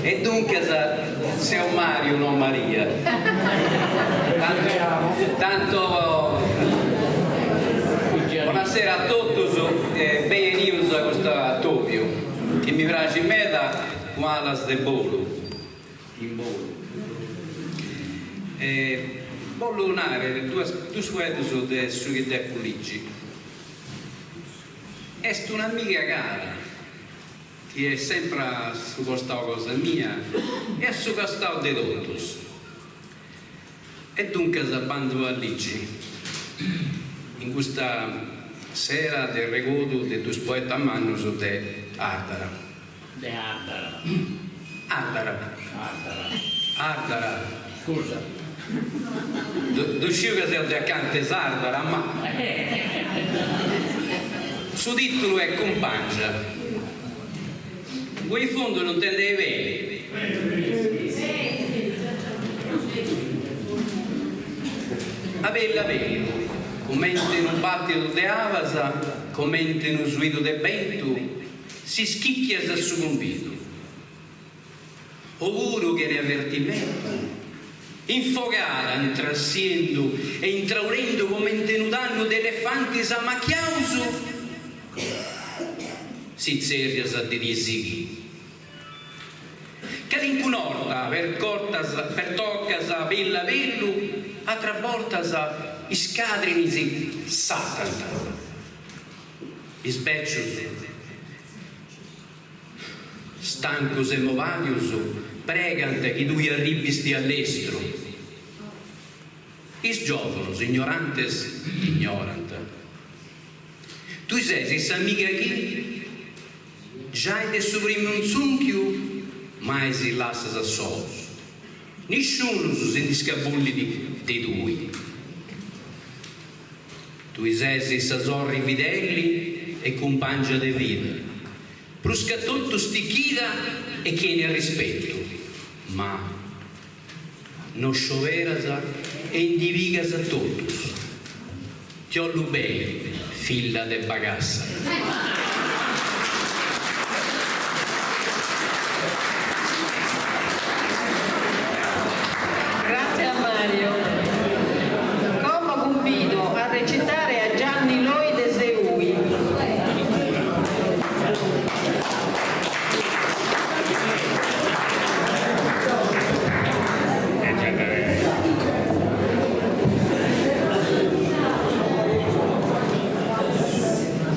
E dunque sei un Mario, non Maria. Tanto buonasera a tutti e benvenuti a questo Tokyo, che mi piace meda qualas de bolo. In bolo. Voglio unare due suedos de sugide poligi. Est un'amica cara, che è sempre su questa cosa mia e su questo de todos. E dunque bando a Ligi, in questa sera del ricordo di due poeti mannos de Ardara. De Ardara. Ardara. Ardara. Scusa. Dusciu che sei da cante Ardara, ma su titolo è Compancia. Voi in fondo non tende bene. A bella bella, commente in un battito de avasa, commente in un suido de vento, si schicchia su convito. Ovuro che ne avvertimento, infogata, intrassiendo e intraurendo commente in un danno d'elefanti samacchiauso, si zerrias a dirisi. Che l'incunorta per toccas a bella vellu, a travoltas a iscadrinisi satanta. Isbeccius, stancus e movadius, pregante chi dui arribisti all'estro. Is giovanos, ignorantes, ignorant. Tu sei s'amica chi? Già è soprim un zunchio, mai si lascia a solos. Nessuno si discabulli di due. Tu sei sasorri fidelli, e compagna de vita. Prusca tutto stichida e chiede rispetto, ma non scioverasa e indivigasa totus. Tiollu bene, figlia de bagassa. Grazie a Mario. Come convido a recitare a Gianni Loi de Seui.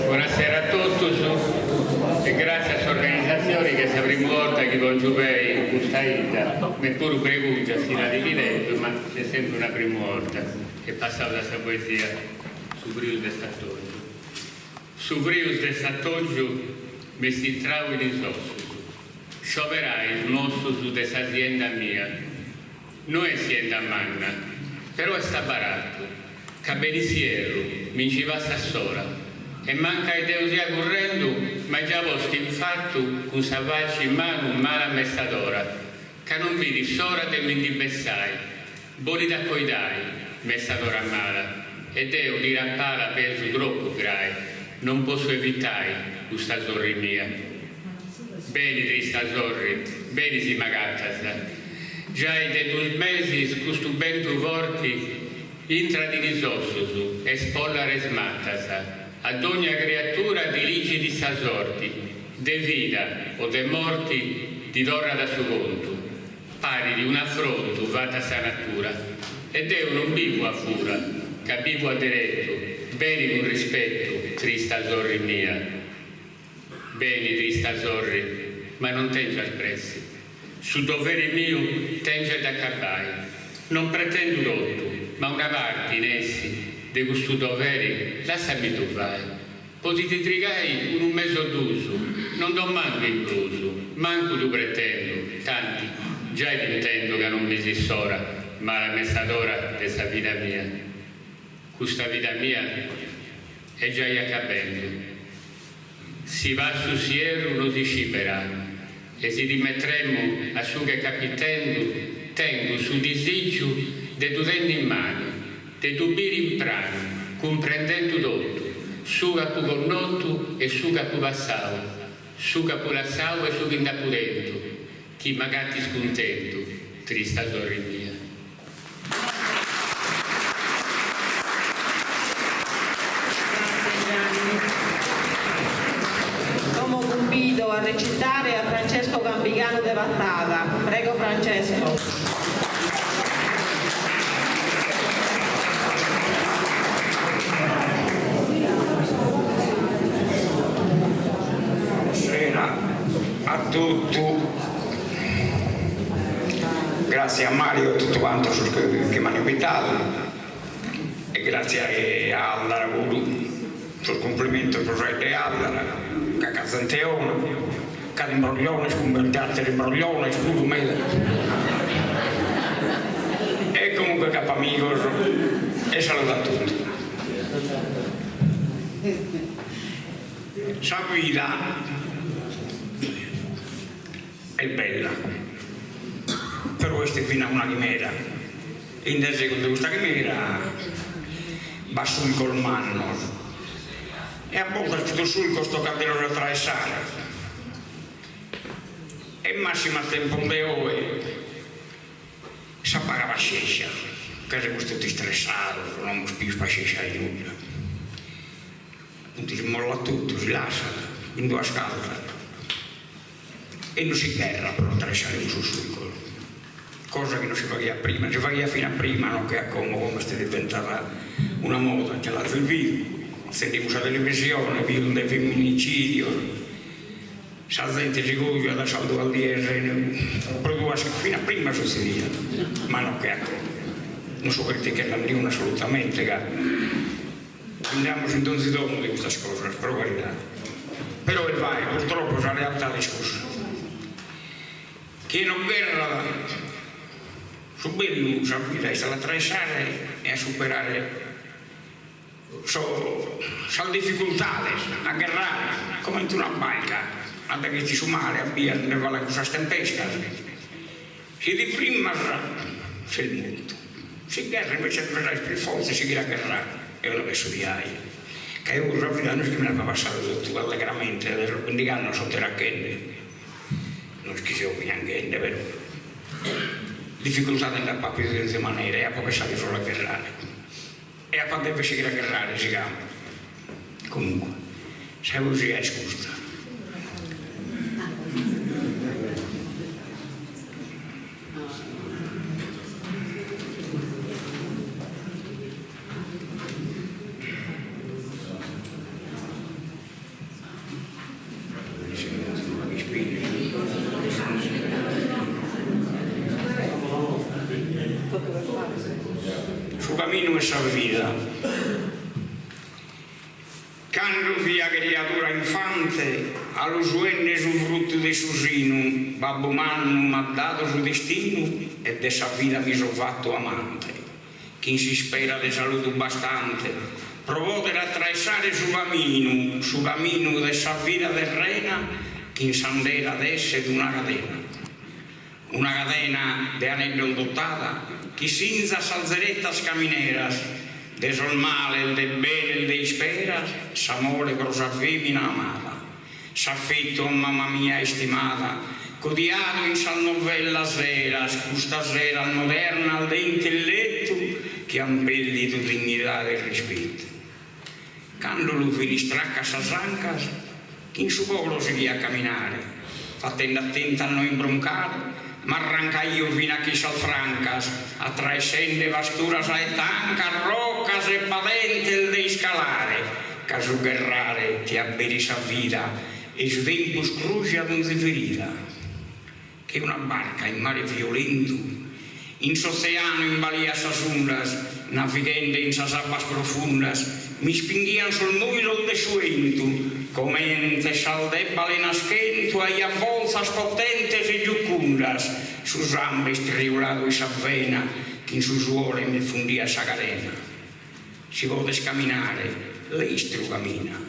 Buonasera a tutti e grazie a organizzazioni che si avremo volta che con Giuvei questa ida, neppure pregugia si la dividendo, ma c'è sempre una prima volta che passava da questa poesia su Brius de Sant'Oggio. Su Brius de Sant'Oggio mi si traui di sossu, scioverai il mosso su dell'azienda mia, non è azienda manna, però è sta barato, cabellisiero, mi ci va sassora, e manca idea correndo, ma già vostro infarto con savacci in mano un mala messadora, che non vidi sora del mendibessai, boli da coidai, messadora mala, ed io li rampala peso troppo grai, non posso evitare questa zorri mia. Beni trista zorri, beni si magattasa, già dei 2 mesi questo vento vorti intra di risossosu e spollare smattasa, ad ogni creatura dirigi di sa sorti, de vita o de morti di dorra da suo conto, pari di un affronto vata sa natura, ed è un ambigua fura, che vivo a diretto, beni con rispetto, trista zorri mia. Beni, trista zorri, ma non tengo al prezzi, su dovere mio tengo da accabai, non pretendo dotto, ma una parte in essi, de questo dovere, lasciami tu vai. Potete trigai in un mezzo d'uso, non do manco incluso, manco tu pretendo, tanti, già intendo che non mi si sora, ma la messadora di questa vita mia. Questa vita mia è già accadendo. Si va su sierro, non si scipera, e si rimetteremo a su che capitendo, tengo su disegno de tu tenni in mano, de tu biri in prano, comprendendo tutto, su capu connotto e su capu passau, su capu lassau e su che indapudento, chi magari scontento, trista sorri mia. Come convido a recitare a Francesco Gambigano de Vattata. Prego Francesco. A tutti, grazie a Mario e a tutto quanto che mi hanno invitato e grazie a Allara sul complimento del progetto di Allara, che a Cazanteone, che imbroglione, sconvertiate l'imbroglione, scusami, e comunque capo amico e saluto a tutti. Sa vita è bella, però questa è fino a una chimera, in del secondo questa chimera va sul colmanno e a volte tutto sul questo cartello da attraversare e massimo a tempo di ore si appaga la scienza, che siamo tutti stressati, non più pazienza di nulla, si molla tutto, si lascia in 2 scale e non si terra per attraversare un sussurro, cosa che non si faceva prima, si faceva fino a prima, non che a come sta diventata una moda, c'è l'altro il video, sentiamo la televisione, video del femminicidio, la gente si cuoia da saldo al DR, produce fino a prima succedeva, ma non che a come, non so criticare nessuno assolutamente, che andiamo in donzi domo di queste cose, per carità, però il vai, purtroppo la realtà discussa. Che non guerra su bello sa vita è stata attraversare e a superare le difficoltà, a guerrare come in una barca, andando che ci su mare, a via, ne va questa tempesta. Si di prima c'è il mondo, si guerra invece di fare più forza, si gira a guerrare, è una verso di aia. Che io uso a noi che me la passare tutto allegramente, adesso quindi hanno sotto la racchette, non schisiamo neanche, però difficoltà nella papia di queste maniere, e a poi pensare solo a guerrare, e a quando invece che a guerrare si chiama. Comunque, se così è scusa. Su cammino essa vita, quando via creatura infante, allo suenne su frutto di suo sino, babbo manno m'ha dato suo destino, e dessa vita mi so fatto amante. Chi si spera di saluto bastante, provò per attraversare su cammino dessa vita terrena, chi sandera d'esse d'una catena de anello dottata, chi senza salzerettas camineras, de sol male, el del bene, el de isperas, s'amore cosa femmina amata, s'affetto a mamma mia estimata, codiato in sal novella sera, custa sera moderna al de intelletto, che ampellito dignità e rispetto. Quando lo finistracca sas ancas, chi in su popolo si via a camminare, fattendo attenta a non imbroncare, ma arranca io fino a chi salfrancas, attraessende vasturas e tancas, roccas e padente de scalare, caso guerrare ti abberi sa vita e svempus cruci ad un ferita, che una barca in mare violento, in s'oceano in balia sas ondas, navigando in sas aguas profundas, mi spinghian sul nuilo de suento, comente sal debale naschento, e a volzas potentes e giucundas, su zambe striulato e s'avvena, che in su suole mi fundia sa carena. Si vuole scamminare, l'estro cammina,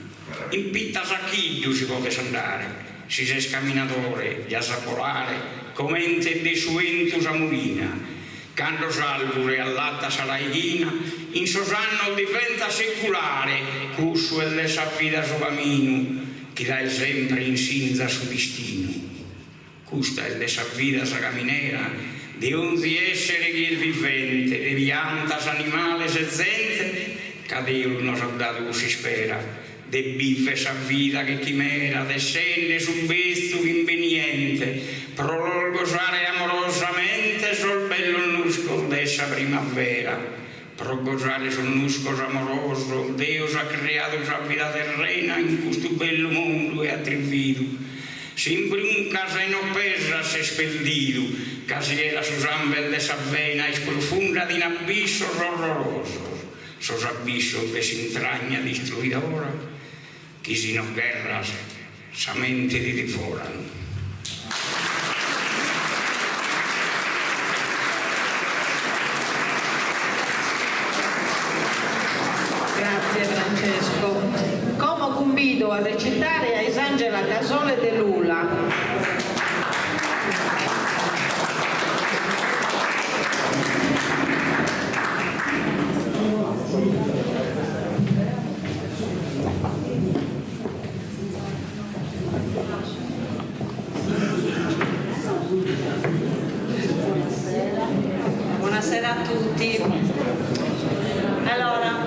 in pitta sacchiglio si vuole andare, si se scamminatore, di assaporare, comente de suentus a mulina, quando salvure all'atta salaidina, in sosanno diventa seculare, cusso e le s'affida su cammino, chi dà sempre in sinza su destino. Custa e le s'affida sa caminera, di onzi essere che il vivente, de piantas animales e zente, che Dio non ha dato così spera, de biffe s'affida che chimera, de scende su besto inveniente, prolorgo sare amorosamente sul bello nusco dessa primavera, pro gozare sul nusco amoroso, Dio ha creato sa vita terrena in questo bello mondo e attribuito, sempre un caseno pesa se speldido, casiera su zambe de s'avvena, es profunda di un abisso orroroso, sos abisso che si intragna distruidora, chi si no guerras sa mente di diforan. Grazie Francesco. Come convido a recitare a Esangela Casole de Lula. Buonasera a tutti. Allora,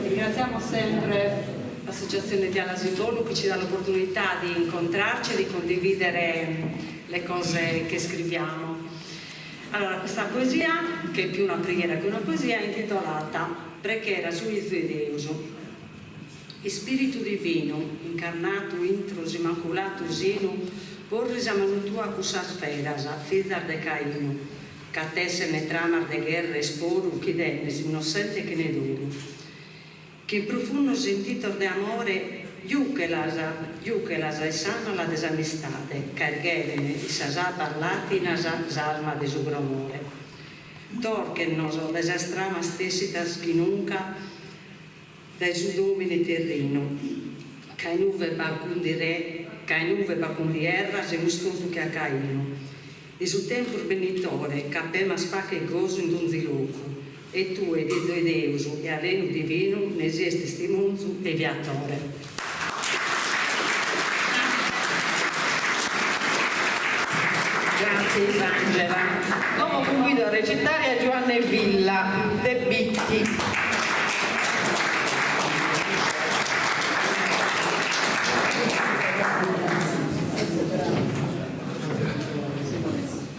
ringraziamo sempre l'Associazione di Alasitolu che ci dà l'opportunità di incontrarci e di condividere le cose che scriviamo. Allora, questa poesia, che è più una preghiera che una poesia, è intitolata Preghiera sui Deus. Spirito divino, incarnato intros immaculatus inu, porris amanutua cusas feras, fizar de Caino, catesse metramar de guerra esporu, chi dennes innocente che ne duru. Che in profundo sentitor de amore, iuchelas e sana la desamistade, carghelene, sasà parlatinas, salma de su gromore. Torquennos o desastrama stessitas chi nunca dai su domini terreno, Cainuve bacundi erra se muscoso che a Caino. E su tempo benitore, capema spacca e gozo in donzi loco. E tu ed Deusu e areno divino ne esiste stimonzu e viatore. Grazie Isangela. Come convido a recitare a Giovanna Villa, De Bitti.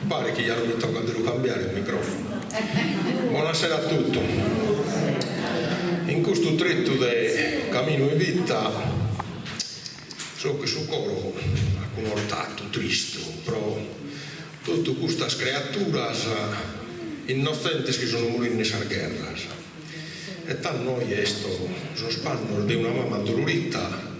Pare che gli hanno detto che devo cambiare il microfono. Buonasera a tutti. In questo tretto del cammino in vita so che su coro alcun ortato triste, però tutte queste creature innocenti che sono morite nella guerra. E tan noi sono spanno di una mamma dolorita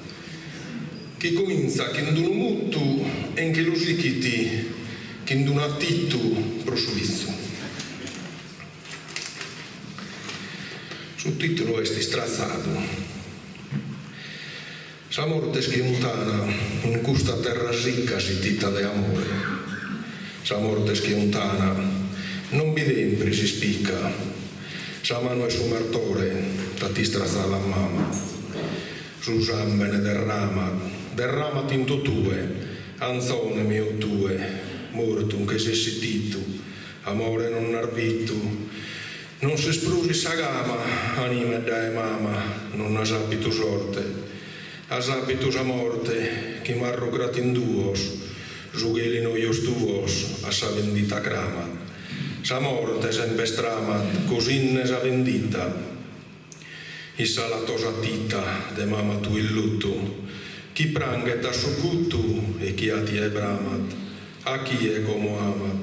che comincia che non mutu e che lo si che non ha titto pro suizzo. Sul titolo è strazzato. Sa morte schiontana in questa terra ricca si tita de amore. Sa morte schiontana non bidempre si spicca. Sa mano è su martore da ti strazza la mamma. Su sambene derrama tinto tue, anzone mio tue. Mortum che se sentito, amore non arvito, non si sprusi sa gama, anima da mamma, non asabito sorte, asabito sa morte, che marro gratinduos, zugheli noios tuos, a sa vendita crama, sa morte sempre stramat, così ne sa vendita, issa la tosa tita, de mamma tu il lutto, chi pranget a su cuttu e chi a ti è bramat, a chi è come ama,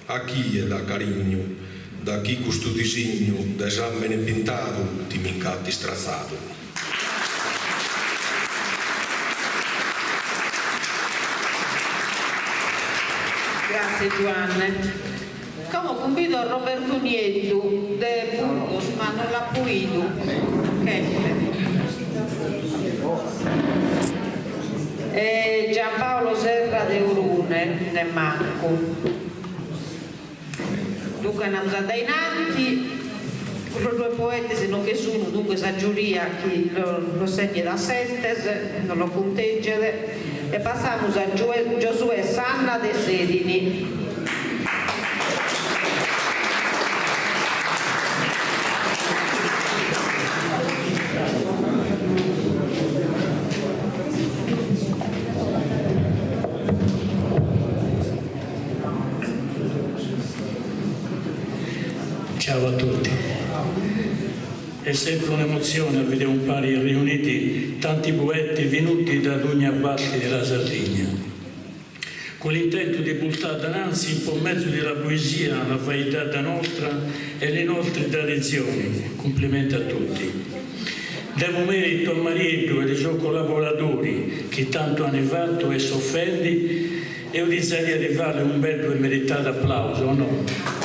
a chi è da carigno, da chi questo disegno d'esame pintato ti mincati strazzato. Grazie Giovanni. Come convido Roberto Nieddu de Burgos, ma non l'ha puido. E Giampaolo Serra de Urune ne manco. Dunque non andata innanti, questi due poeti se non che sono, dunque sa giuria chi lo segna da sette, non lo conteggere, e passiamo a Giosuè Sanna de Sedini. Ciao a tutti. È sempre un'emozione vedere un pari riuniti tanti poeti venuti da ogni parte della Sardegna, con l'intento di portare dinanzi per mezzo della poesia la vaidà da nostra e le nostre tradizioni. Complimenti a tutti. Devo merito a Marietto e ai suoi collaboratori che tanto hanno fatto e soffendi e io direi di fare un bello e meritato applauso, o no?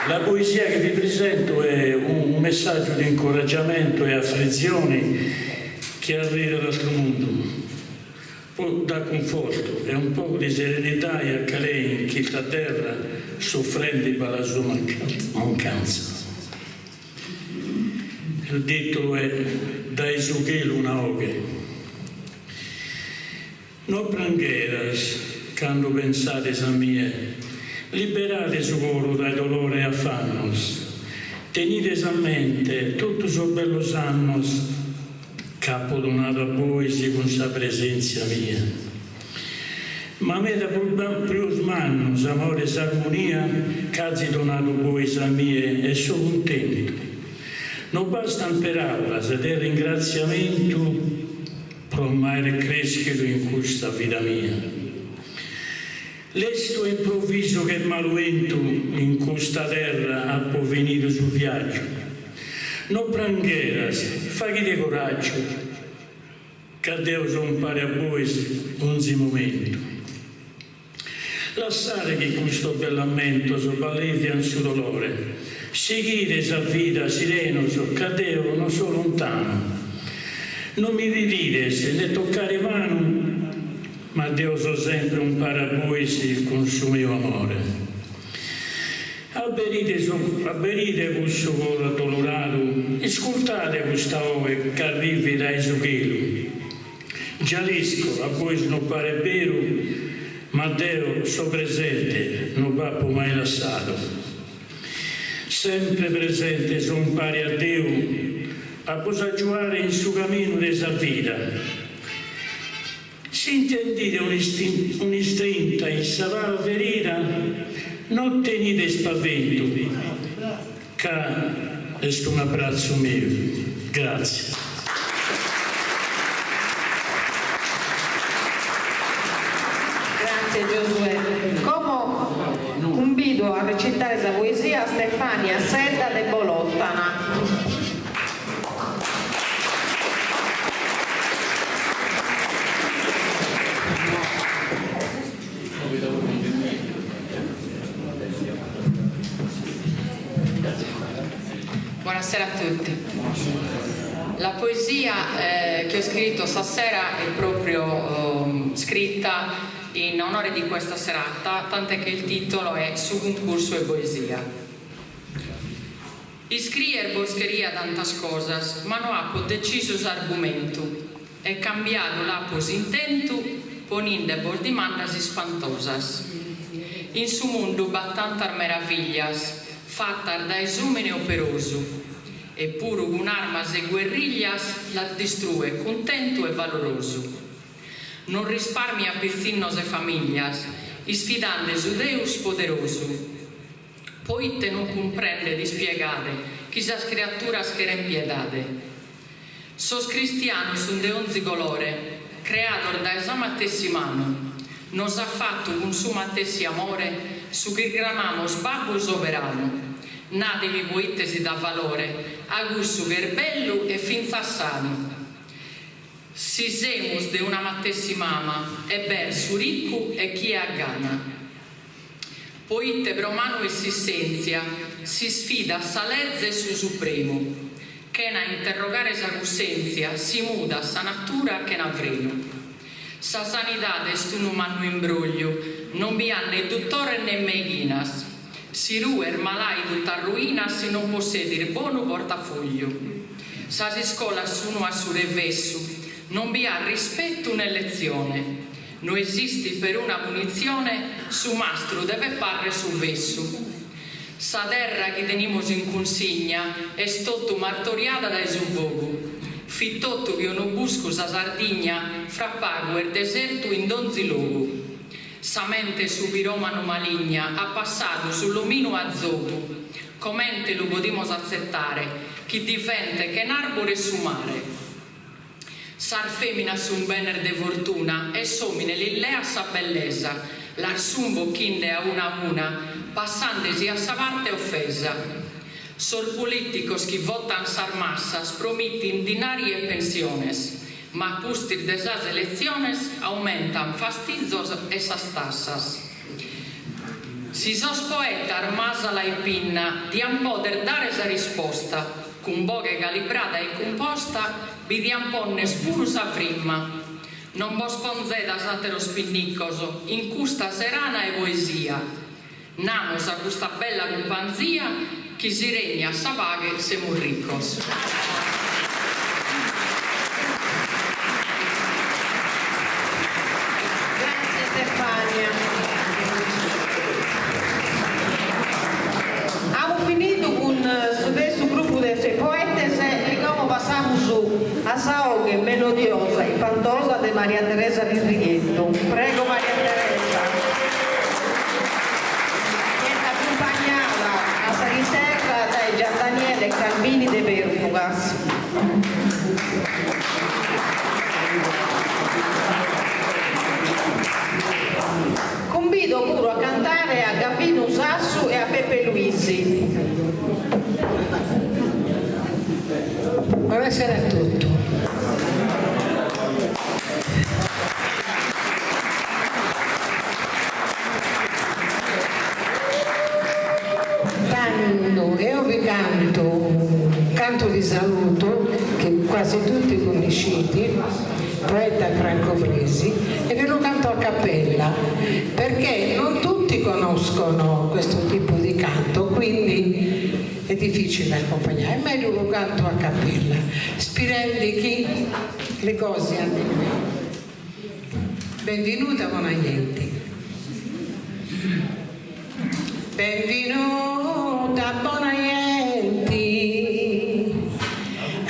La poesia che vi presento è un messaggio di incoraggiamento e afflizioni che arriva dall'altro mondo. Può dare conforto e un po' di serenità e accalei in chi la terra soffrendo per la sua mancanza. Il titolo è Dai sughelo una oghe. Non prangheras, quando pensate a mie, liberate su coro dai dolori e affannos, tenite a mente tutto so bellos annos, capo donato a voi con sa presenza mia. Ma me da più smannos, amore e armonia, cazzi donato voi a mie e sono contento. Non basta parole ed è ringraziamento per ormai crescere in questa vita mia. L'esto improvviso che maluento in questa terra ha poi venito sul viaggio. Non prangheras, faghi di coraggio, che Dio sono pari a voi ogni momento. lasciare che questo bellamento sballevian su dolore, seguire esa vita sirenoso, cadeo non so lontano. Non mi divides né toccare mano, ma Dio so sempre un parabuisi con suo mio amore. Abberite questo cuore addolorato, ascoltate questa ove che arrivi dai sughelu. Gialisco, a voi non pare vero, ma Dio so presente, non va mai lasciato. Sempre presente son pari a Dio, a posaggiare in suo cammino della vita. Se intendete un'istinta in savara verita, non tenete spavento, che è un abbraccio mio. Grazie. Grazie Giosuè. Come convido a recitare questa poesia Stefania Sedda de Bolottana. Buonasera a tutti. La poesia che ho scritto stasera è proprio scritta in onore di questa serata, tant'è che il titolo è Su concurso e poesia. Iscrier boscheria tantas cosas, ma no ha deciso argumento e cambiato l'apos intento poninde por dimandas espantosas. In su mundo battantar meraviglias, fattar da esumene operoso, eppure con armas e guerriglias la distrue contento e valoroso. Non risparmia pezzinnose famiglias, sfidando su Deus poderoso. Poi te non comprende di spiegare quisas creaturas che rempiedade. Sos cristianos un de onzi colore, creador da esa matessi mano, nos ha fatto con su matessi amore, su che gramamos babbo soberano. Nadevi poitesi da valore, a gusto che è bello e finza sano. Si semus de una matessi mama, e ben su ricco e chi ha gana. Poitte bromano essenzia, si sfida salezze su supremo, che na interrogare sa cussenzia, si muda sa natura che n'avreno. Sa sanità est un umano imbroglio, non vi ha né dottore né medicinas. Si ruer malai tutta ruina se non possedir buono portafoglio. Sa si scola su uno a su revesso, non vi ha rispetto né lezione. Non esisti per una punizione, su mastro deve parre su vesso. Sa terra che tenimos in consigna è stotto martoriata dai subvogo. Fittotto che non busco sa Sardigna, fra pago e deserto in donzi logo. Sa mente su piromano maligna ha passato sull'omino azoto, commente lo podimos accettare, chi difende che n'arbore su mare. Sar femmina su un bener de fortuna e somine l'illea sa bellezza, l'arsum bocchinde a una, passandesi a sa parte offesa. Sol politicos chi votan sar massas, promittin dinari e pensiones, ma pustir de esas elecciones aumentan fastizos esas tassas. Si sos poeta armasa la pinna di un poter dare esa risposta, con boche calibrata e composta, vidi un ponne spurusa frimma. Non vos ponzeda satero spinnicoso, in custa serana e poesia. Namos a questa bella companzia, chi si regna sa paghe semu riccos. Abbiamo finito con questo gruppo di poetes e come passiamo su a saoghe melodiosa e pantosa di Maria Teresa di Righetto. Prego Maria Teresa. Che è accompagnata a Sariterra dai Gian Daniele Calvini de Perfugas. Convido pure a cantare a Gabino Sassu e a Peppe Luisi. Buonasera a tutti. io vi canto un canto di saluto che quasi tutti conoscete, poeta Franco Fresi, e ve lo canto a cappella perché non tutti conoscono questo tipo di canto, quindi è difficile accompagnare, è meglio lo canto a cappella, spirando chi le cose a me. Benvenuta buona gente. Benvenuta buona gente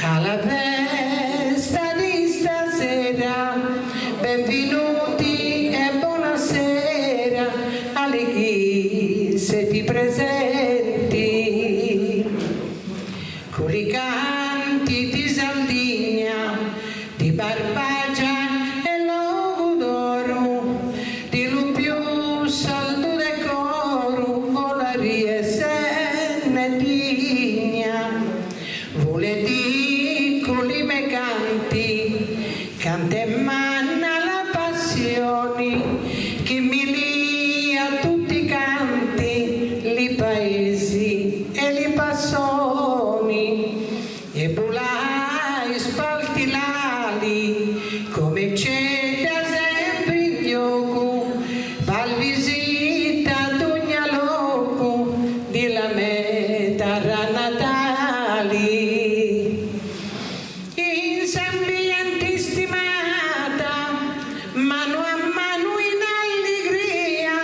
alla festa di stasera, benvenuti e buonasera alle chi siete presenti, con i canti di Sardegna, di Barbagia e Logudoro, di Lupiù, Saldo del Coro, Olaria e Sennetigna, volete con i me canti, canta e manna la passione, che mi lia tutti i canti, li paesi e li passoni, e bulai spaltilali, come c'è da sempre in gioco, val visita d'ogni loco, di la meta natali. In ambiente stimata, mano a mano in allegria,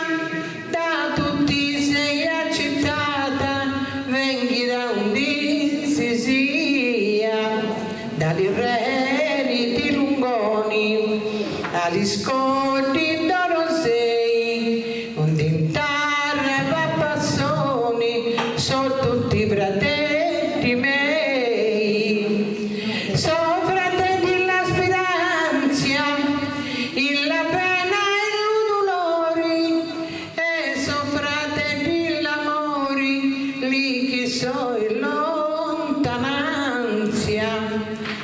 da tutti sei accettata, venghi da un sia, dagli reni di Lungoni, agli scodi d'Orosei, un dintarra va passoni, sono tutti fratelli miei, sono fratelli la speranza, la pena e il dolore, e sono fratelli l'amore, lì che so in lontananza,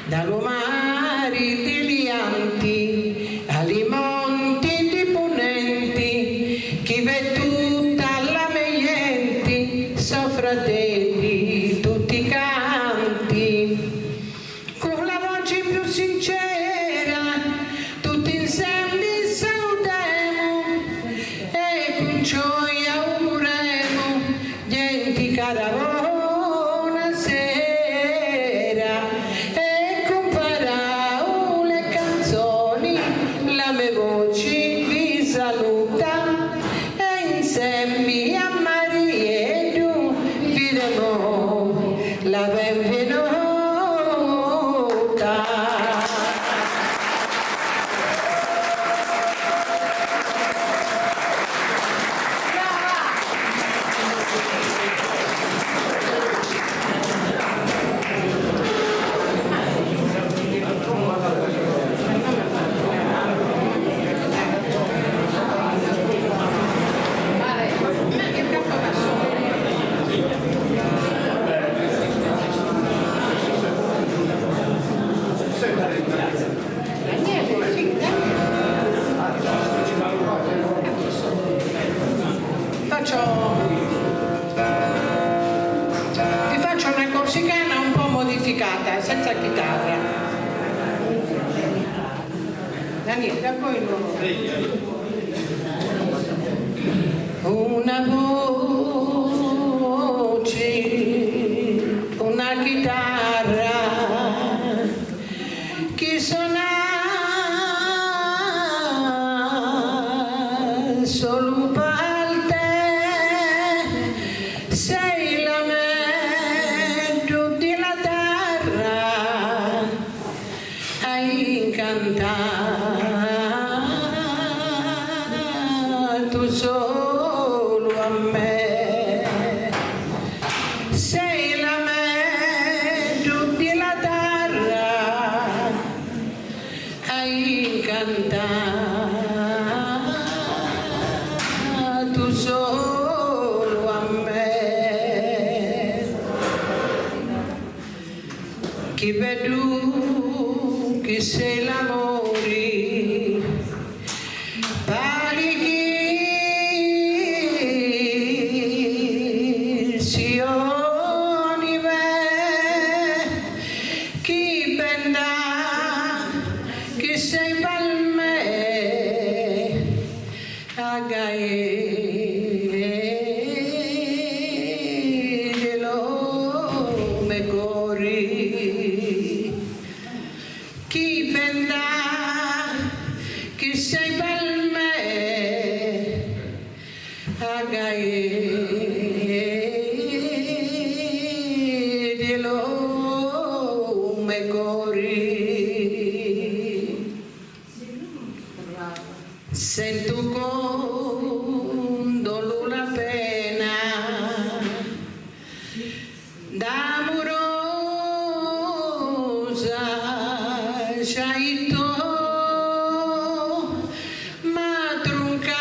dall'omari di Lianti, ai monti di Ponenti, chi vede tutta la meienti, so fratelli tutti canti, con la voce più sincera, tutti insieme salutiamo, e con gioia auguremo, gente cara buonasera, e con parole e canzoni la mia voce vi saluta, e insieme a Maria vi diamo la benvenuta. Vi faccio una corsicana un po' modificata, senza chitarra. Daniele, poi una voce, una chitarra che suona solo parte, sei lamento della terra, hai incantato solo a me, sei lamento della terra, hai incantato solo a me, che vedo che sei l'amore, pare che si d'amorosa sciaito ma trunca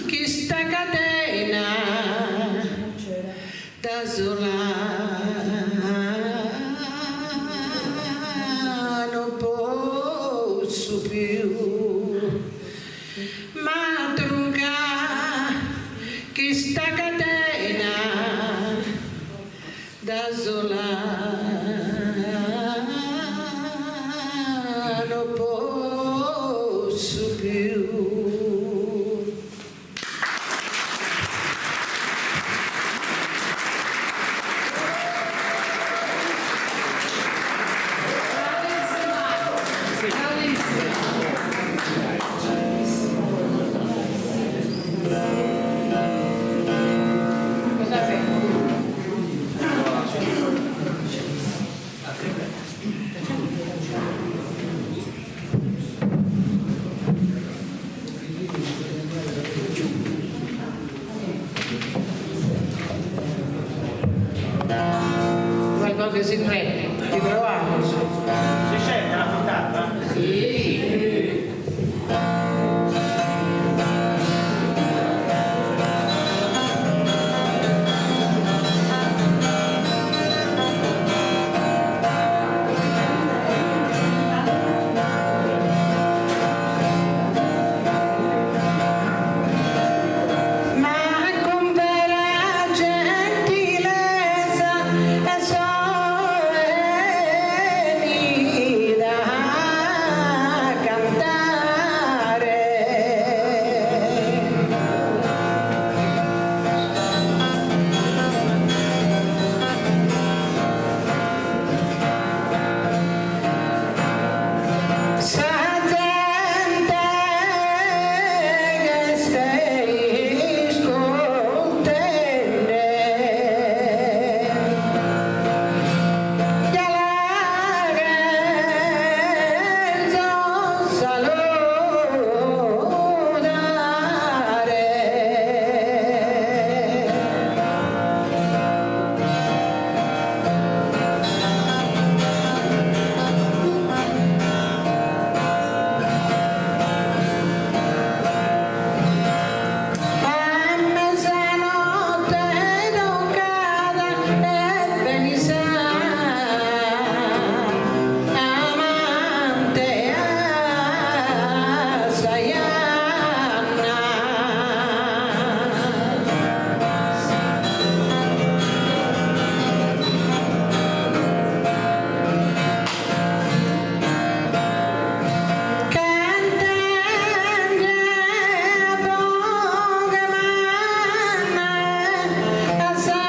chi sta catena da sola non posso più ma trunca chi sta catena da sola non posso più. Qualcosa si prende, riproviamo. Si sente la puntata? Sì. Ma con vera gentilezza e solenità cantare. Sa gente che stai scontente che la grenzo a mezzanotte toccata e venisa amante assai anna. Cantante poca manna assai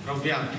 Proviamo.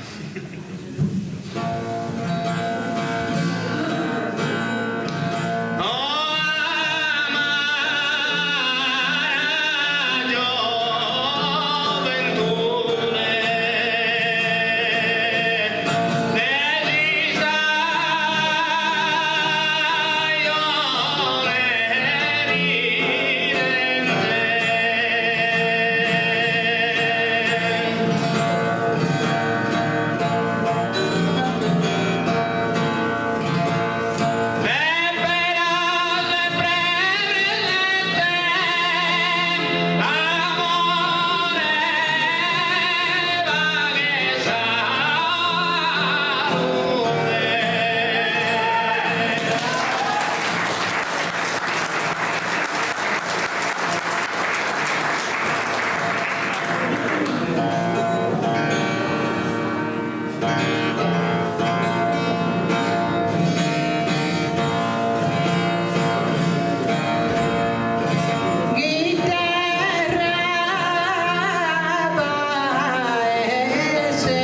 Chitarra paese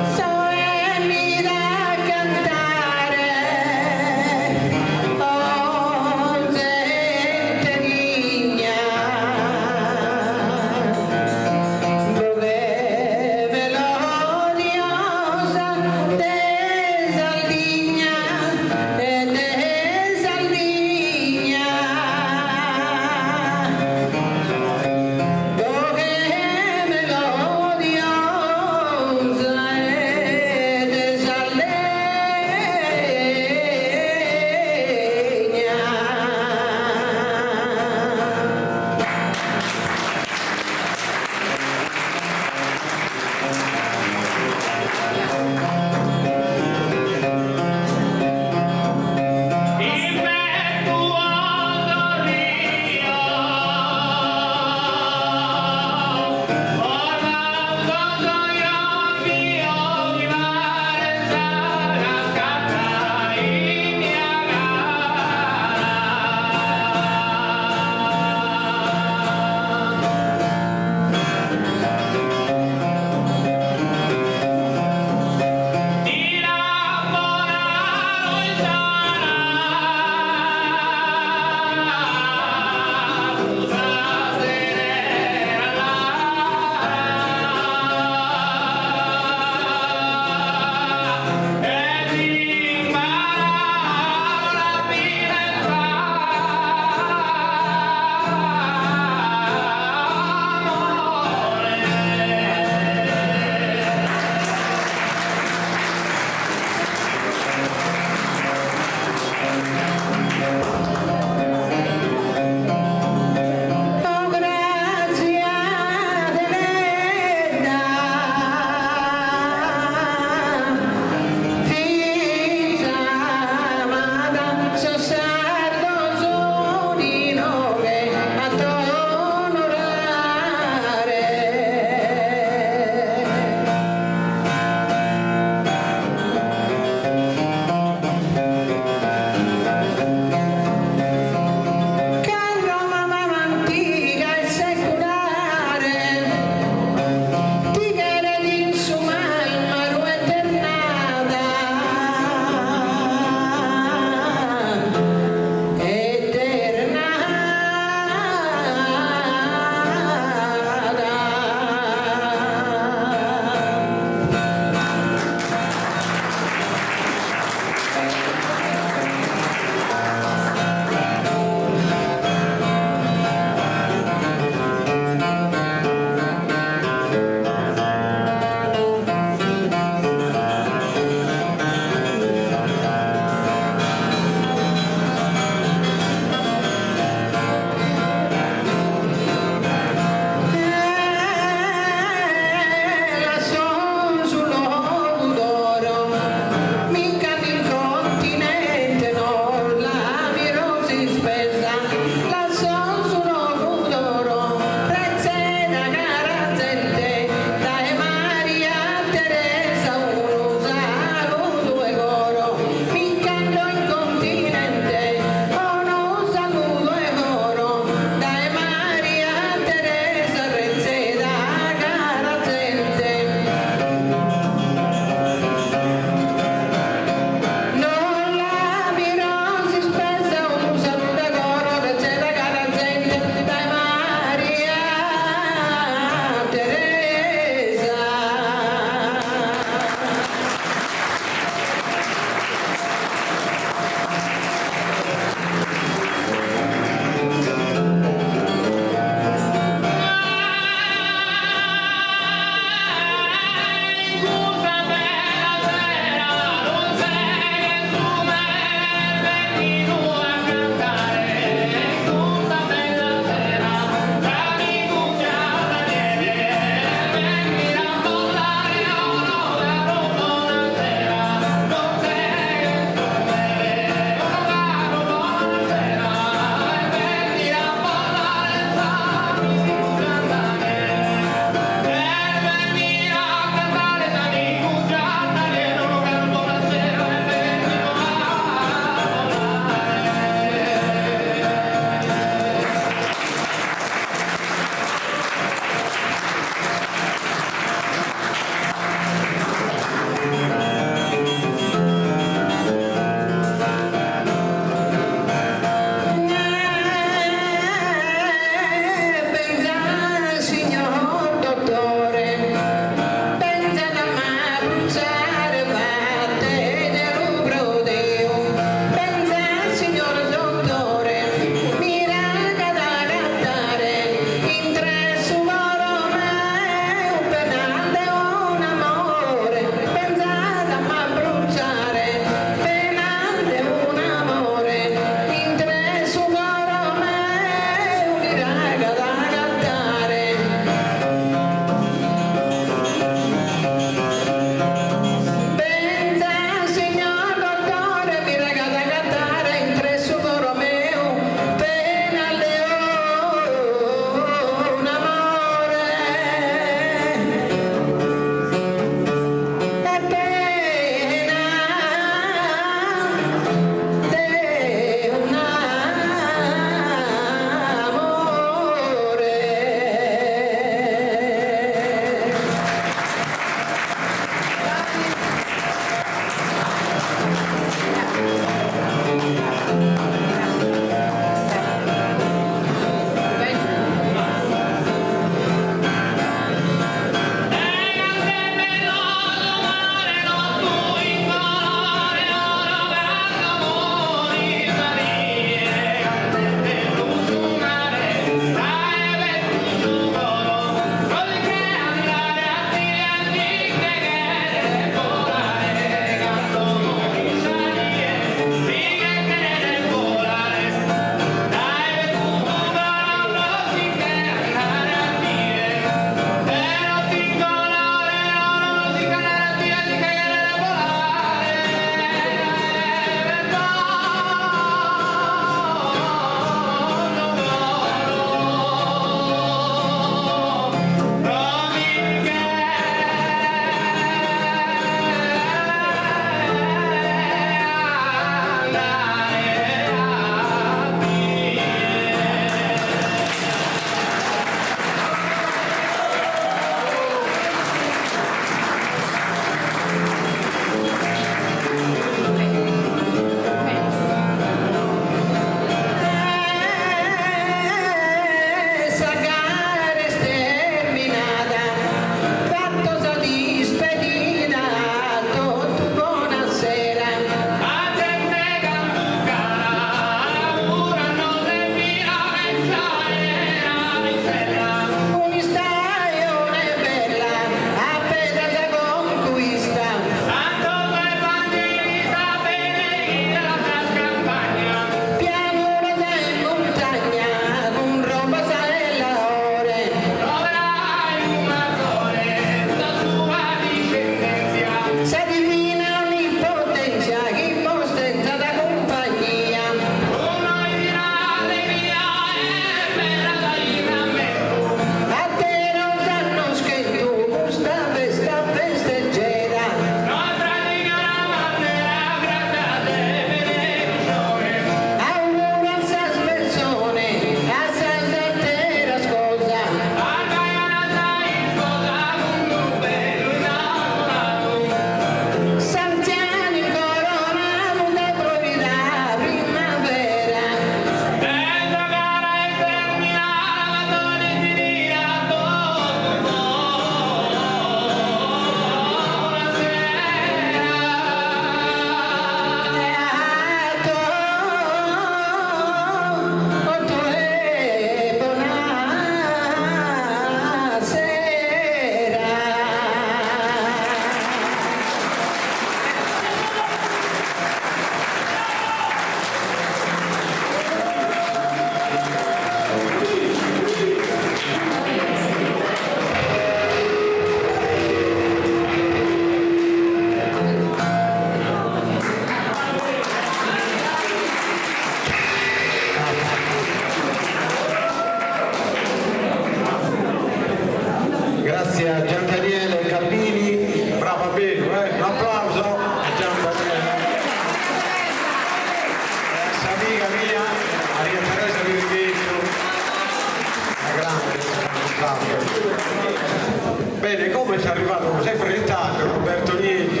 Bene, come ci è arrivato sempre in ritardo Roberto Nitti,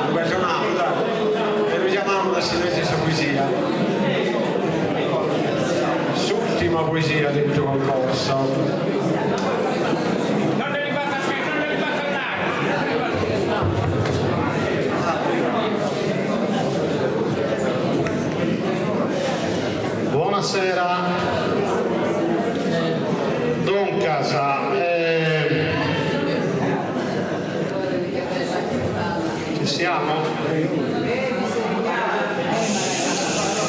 Roberto Nauta, e lo chiamiamo da silenzio questa poesia. L'ultima poesia del tuo concorso. Buonasera, Don Casa. Ci siamo?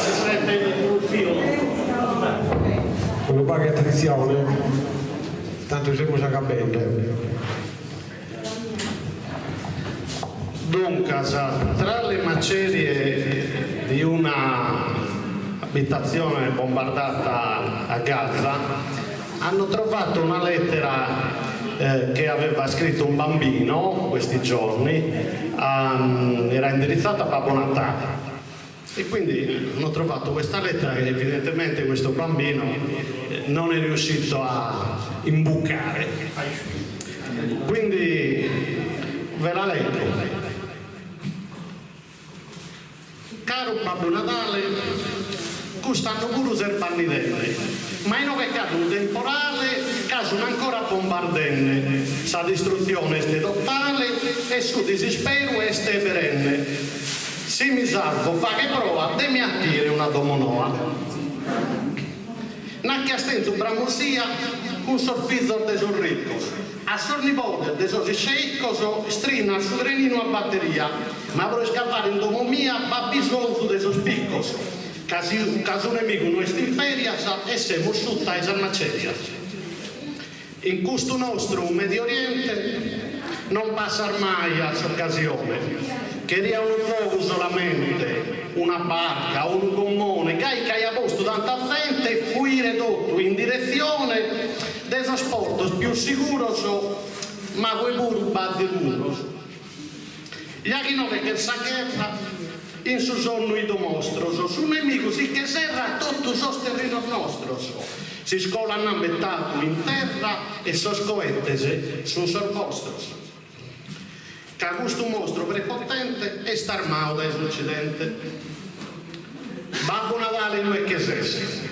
Si sente il filo? Con paga attenzione, tanto siamo già capendo. Don Casa, tra le macerie di una abitazione bombardata a Gaza hanno trovato una lettera che aveva scritto un bambino questi giorni, era indirizzata a Babbo Natale, e quindi hanno trovato questa lettera che evidentemente questo bambino non è riuscito a imbucare, quindi ve la leggo. Caro Babbo Natale, quest'anno pure serbannidelle, ma in che cade un temporale, caso ancora bombardenne, sa distruzione este totale e su disispero este perenne. Se mi salvo, fa che prova, de mi attire una domonoa. Nacchia stento bramosia, un sorfizzo de sul ricco, a sornipote de sos sceicco, strina su trenino a batteria, ma per scappare in domo mia, va bisogno de sos piccos. Caso un nemico non è in feria e siamo sotto ai maceria. In questo nostro Medio Oriente non passa mai a occasione, che sia un fuoco solamente, una barca o un gommone, che ha posto tanta gente e fuire tutto in direzione del trasporto più sicuro, ma quei pure bazzi muros. Gli achinove che sa guerra in su sonno i mostros, su nemico si che serra tutto sos terreno nostros, si scolano a metà in terra e soscoettese su sos vostros. Che questo mostro prepotente è starmao dall'Occidente. Babbo Natale non è che sesse.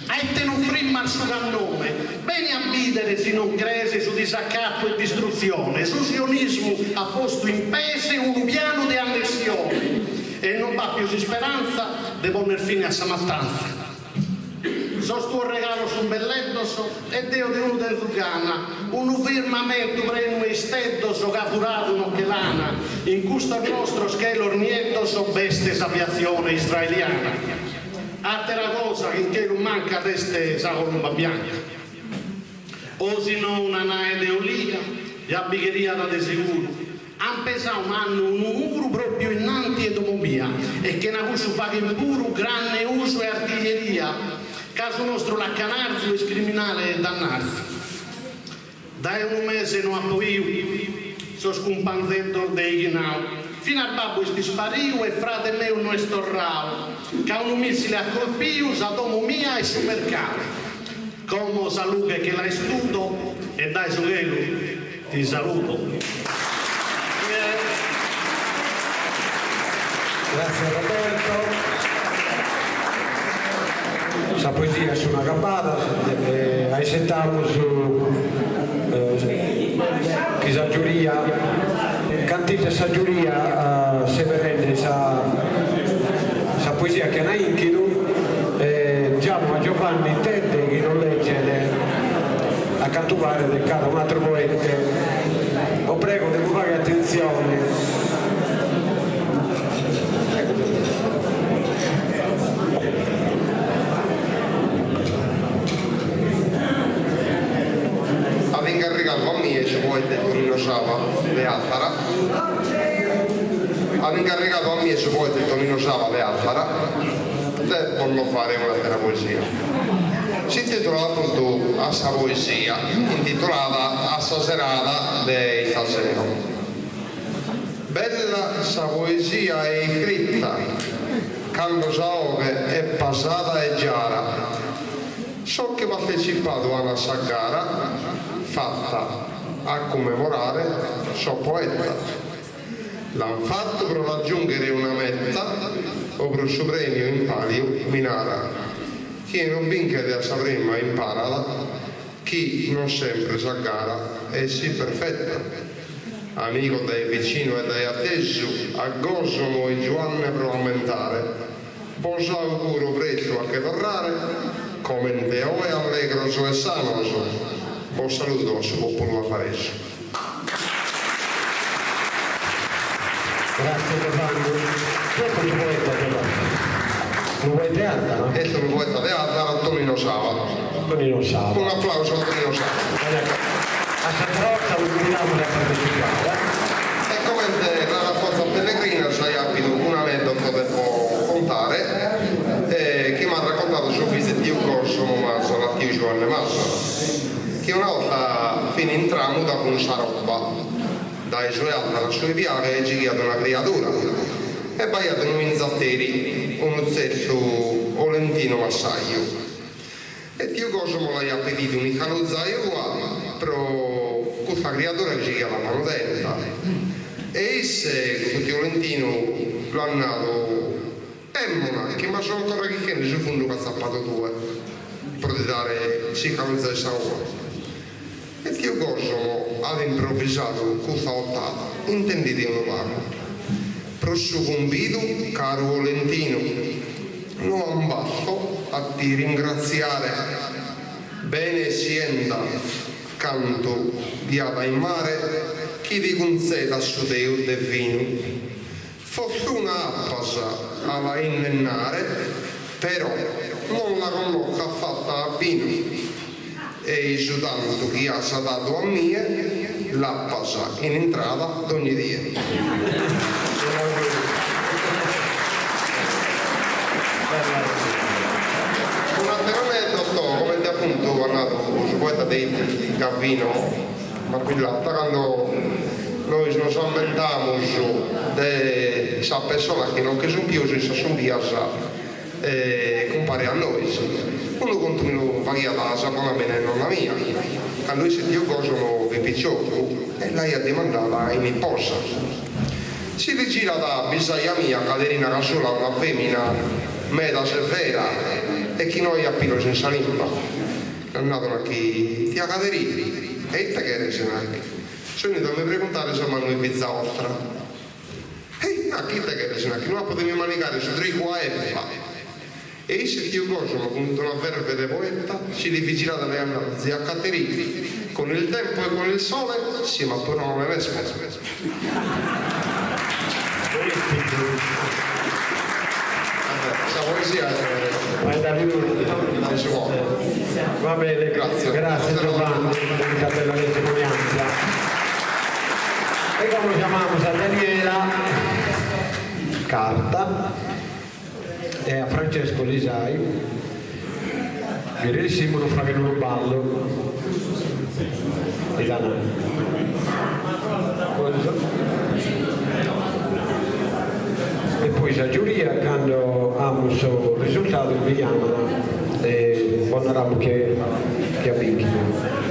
Aite non frimma il suo nome, bene a bidere se non crese su disaccatto e distruzione, su sionismo ha posto in pese un piano di annessione. E non va più di speranza di poner fine a sta mattanza. Sostuo regalo su un belletto e Dio di uno del Zugana, un firmamento preno e steddo capurato un'ochelana, in questo nostro schelo ornietto beste aviazione israeliana. Altra cosa in che non manca deste sa colomba bianca. O se no una nae de olia, e abbigheria da de sicuro. Han pesato un anno un muro proprio innanti e domo mia e che ne ha avuto fatto impuro grande uso e artiglieria caso nostro la canarzo e criminale e dannarzo dai un mese non ha poi so scompanzetto dei ghinau fino al babbo sti spariu e frate mio non è storrao che ha un missile a colpiu sa domo mia e supercao come salute che l'hai studo e dai sorello ti saluto. Grazie Roberto. Questa poesia è una campata, hai sentato su questa giuria, cantite questa giuria se verrete questa poesia che è inchino, diciamo a Giovanni intende che non legge a cantare del caso un altro poeta. O prego di fare attenzione. Incaricato a me ci può essere Tonino Sava di Alfara. Hanno incaricato a me ci può essere Tonino Sava di Alfara e voglio fare un'altra poesia. Si intitola appunto a questa poesia intitolata A sta serata di stasera. Bella questa poesia è scritta quando saove è passata e giara. So che ho partecipato a questa gara fatta a commemorare suo poeta. L'hanno fatto per raggiungere una meta o per il suo premio in palio minara. Chi non vince sapremo imparala, chi non sempre sa gara è sì perfetta. Amico dai vicino e dai atteso, a Gosomo e Giovanni per aumentare. Buon auguro presto a che tornare, come in teo e allegro e sano. Buon saluto al suo popolo affaresso. Grazie Giovanni. Questo è un poeta Giovanni. Un poeta teatro, no? Questo è un poeta teatro, Tonino Sava. Tonino Sava. Un applauso a Tonino Sava. A Sant'Rosa lo invitiamo a partecipare. E come la Forza Pellegrina sai abito un aneddoto che può contare che mi ha raccontato suo figlio Dio Corso Massa, la Dio Giovanni Massa, che una volta fino in tramuta con sa roba dai suoi alti alla sua viale e ci chiede una creatura e baiato un inzatteri un uzzetto olentino massaio e Dio Corso me l'ha appetito un caluzzaio però questa creatura ci chiede la mano dentro e esse questo Olentino l'hanno nato monarchi, ma sono ancora che ne su fondo che zappato due per dare si caluzza e sangue e Dio Corso ha improvvisato questa ottava intendete un vago per suo convito caro Olentino non basto a ti ringraziare bene sienda canto diata in mare chi vi conceda su Deo del vino fortuna appasa alla innennare però non la conosco fatta a vino e su tanto chi ha dato a mie l'appasa in entrata d'ogni dia. Un altro aneddoto come appunto è nato su poeta di Gavino Marquillatta quando noi nos inventamos de esa persona che non che sono più si sono piazza compare a noi uno continua varia da sapona bene non la mia a lui se Dio Gosono vi picciotto e lei ha demandata in imposta si rigira da bisaglia mia Caterina Casola una femmina meda severa e chi noi a pilo senza limpa è andato qui ti ha Caterina e te che eres anche sono venuto a mi preguntare se mi hanno pizza ostra a chi te che eres anche non potevi manicare su 3 qua e se Dio Gosono con una verve de poeta si rivigila dalle annalzi a Caterina con il tempo e con il sole si maturano le vespe questa poesia non si può va bene, grazie Giovanni per la testimonianza e come chiamiamo a Daniela Carta e a Francesco Lisai verissimo non fa che non ballo di Danai e poi la giuria quando hanno il risultato vi chiamano e buonaramo che avvinchino.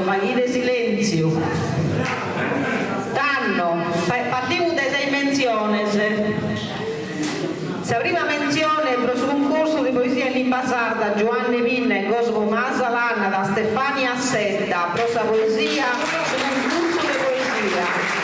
Vaghide silenzio. Tanno, partiamo da 6 menzioni. La prima menzione è per un corso di poesia in lingua sarda Giovanni Vinna e Cosmo Masalanna da Stefania Assetta, prosa poesia su un corso di poesia.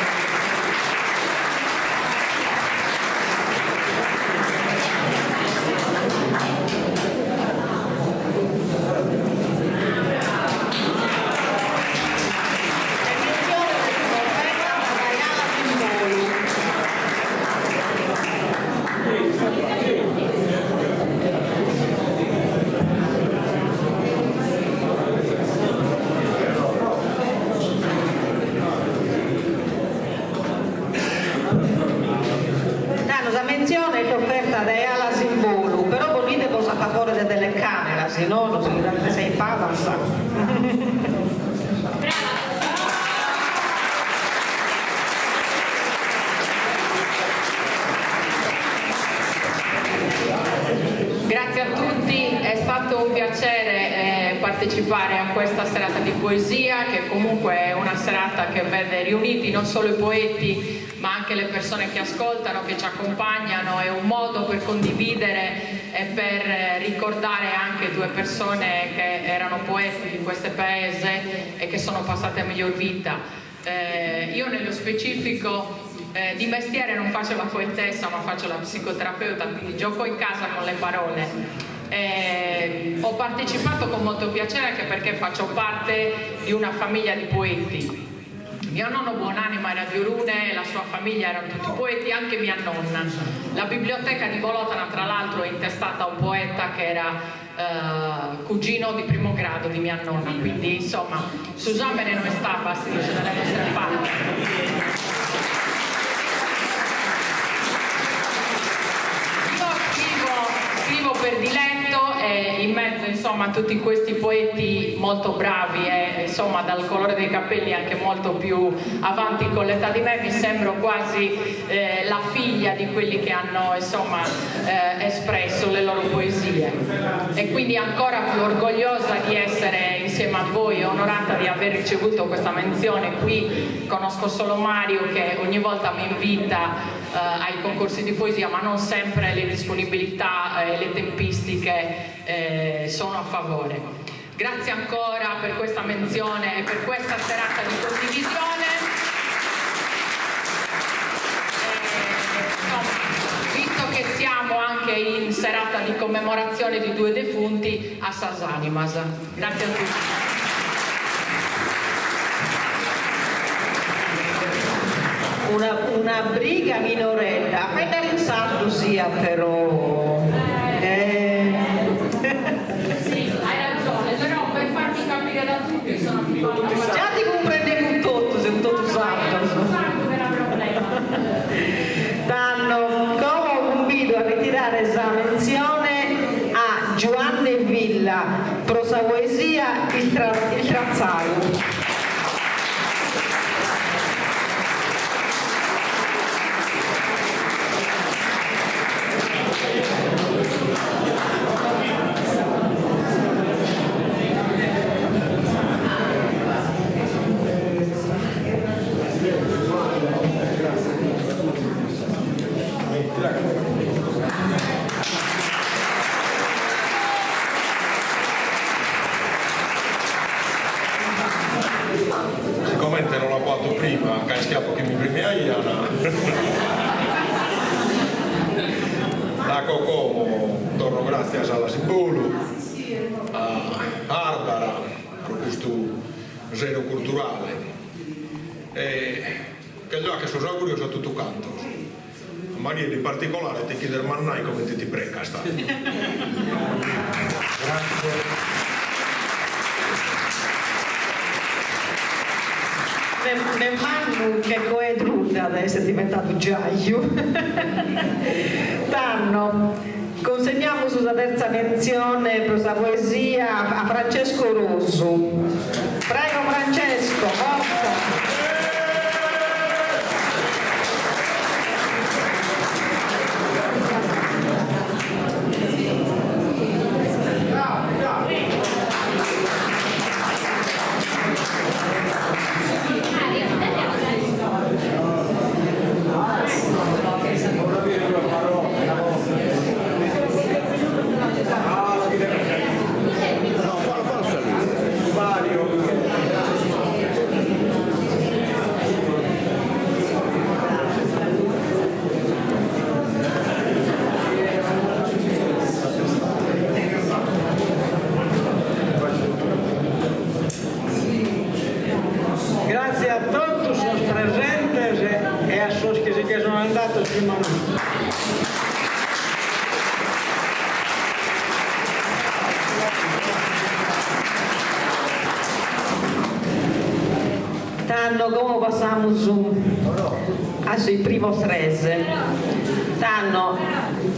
Se no non si deve sei paga. Grazie a tutti, è stato un piacere partecipare a questa serata di poesia, che comunque è una serata che vede riuniti non solo i poeti ma anche le persone che ascoltano, che ci accompagnano. È un modo per condividere e per ricordare anche 2 persone che erano poeti di questo paese e che sono passate a miglior vita. Io nello specifico di mestiere non faccio la poetessa ma faccio la psicoterapeuta, quindi gioco in casa con le parole. Ho partecipato con molto piacere anche perché faccio parte di una famiglia di poeti. Mio nonno Buonanima era di Orune, la sua famiglia erano tutti poeti, anche mia nonna. La biblioteca di Volotana tra l'altro è intestata a un poeta che era cugino di primo grado di mia nonna, quindi insomma Susanne non sta fastidio dalle nostre parti. Scrivo per diletto e in mezzo insomma a tutti questi poeti molto bravi e insomma dal colore dei capelli anche molto più avanti con l'età di me, mi sembro quasi la figlia di quelli che hanno insomma espresso le loro poesie, e quindi ancora più orgogliosa di essere insieme a voi, onorata di aver ricevuto questa menzione. Qui conosco solo Mario che ogni volta mi invita ai concorsi di poesia, ma non sempre le disponibilità e le tempistiche sono a favore. Grazie ancora per questa menzione e per questa serata di condivisione. Visto che siamo anche in serata di commemorazione di 2 defunti, a Sasanimas. Grazie a tutti. Una briga minoretta, fai dare in sardo sia però. Sì, hai ragione, però per farti capire da tutti sono più già ti comprende con tutto, se tutto sardo. Danno come invito a ritirare questa menzione a Giovanni Villa, prosa poesia il Trazzaio. Siccome non l'ho fatto prima, che schiaffo che mi prende a Iana, da Cocomo torno grazie alla Simbolo, a Barbara per questo museo culturale, e che gli che sono auguri a tutto canto. Maria in particolare ti chiede mannai come ti prega sta. Grazie. Nemmeno che è druga adesso è diventato giaio. Tanno consegniamo sulla terza menzione per la poesia a Francesco Rosso. Prego Francesco, forza. Tanto come passamos a sui primo tres. Tanto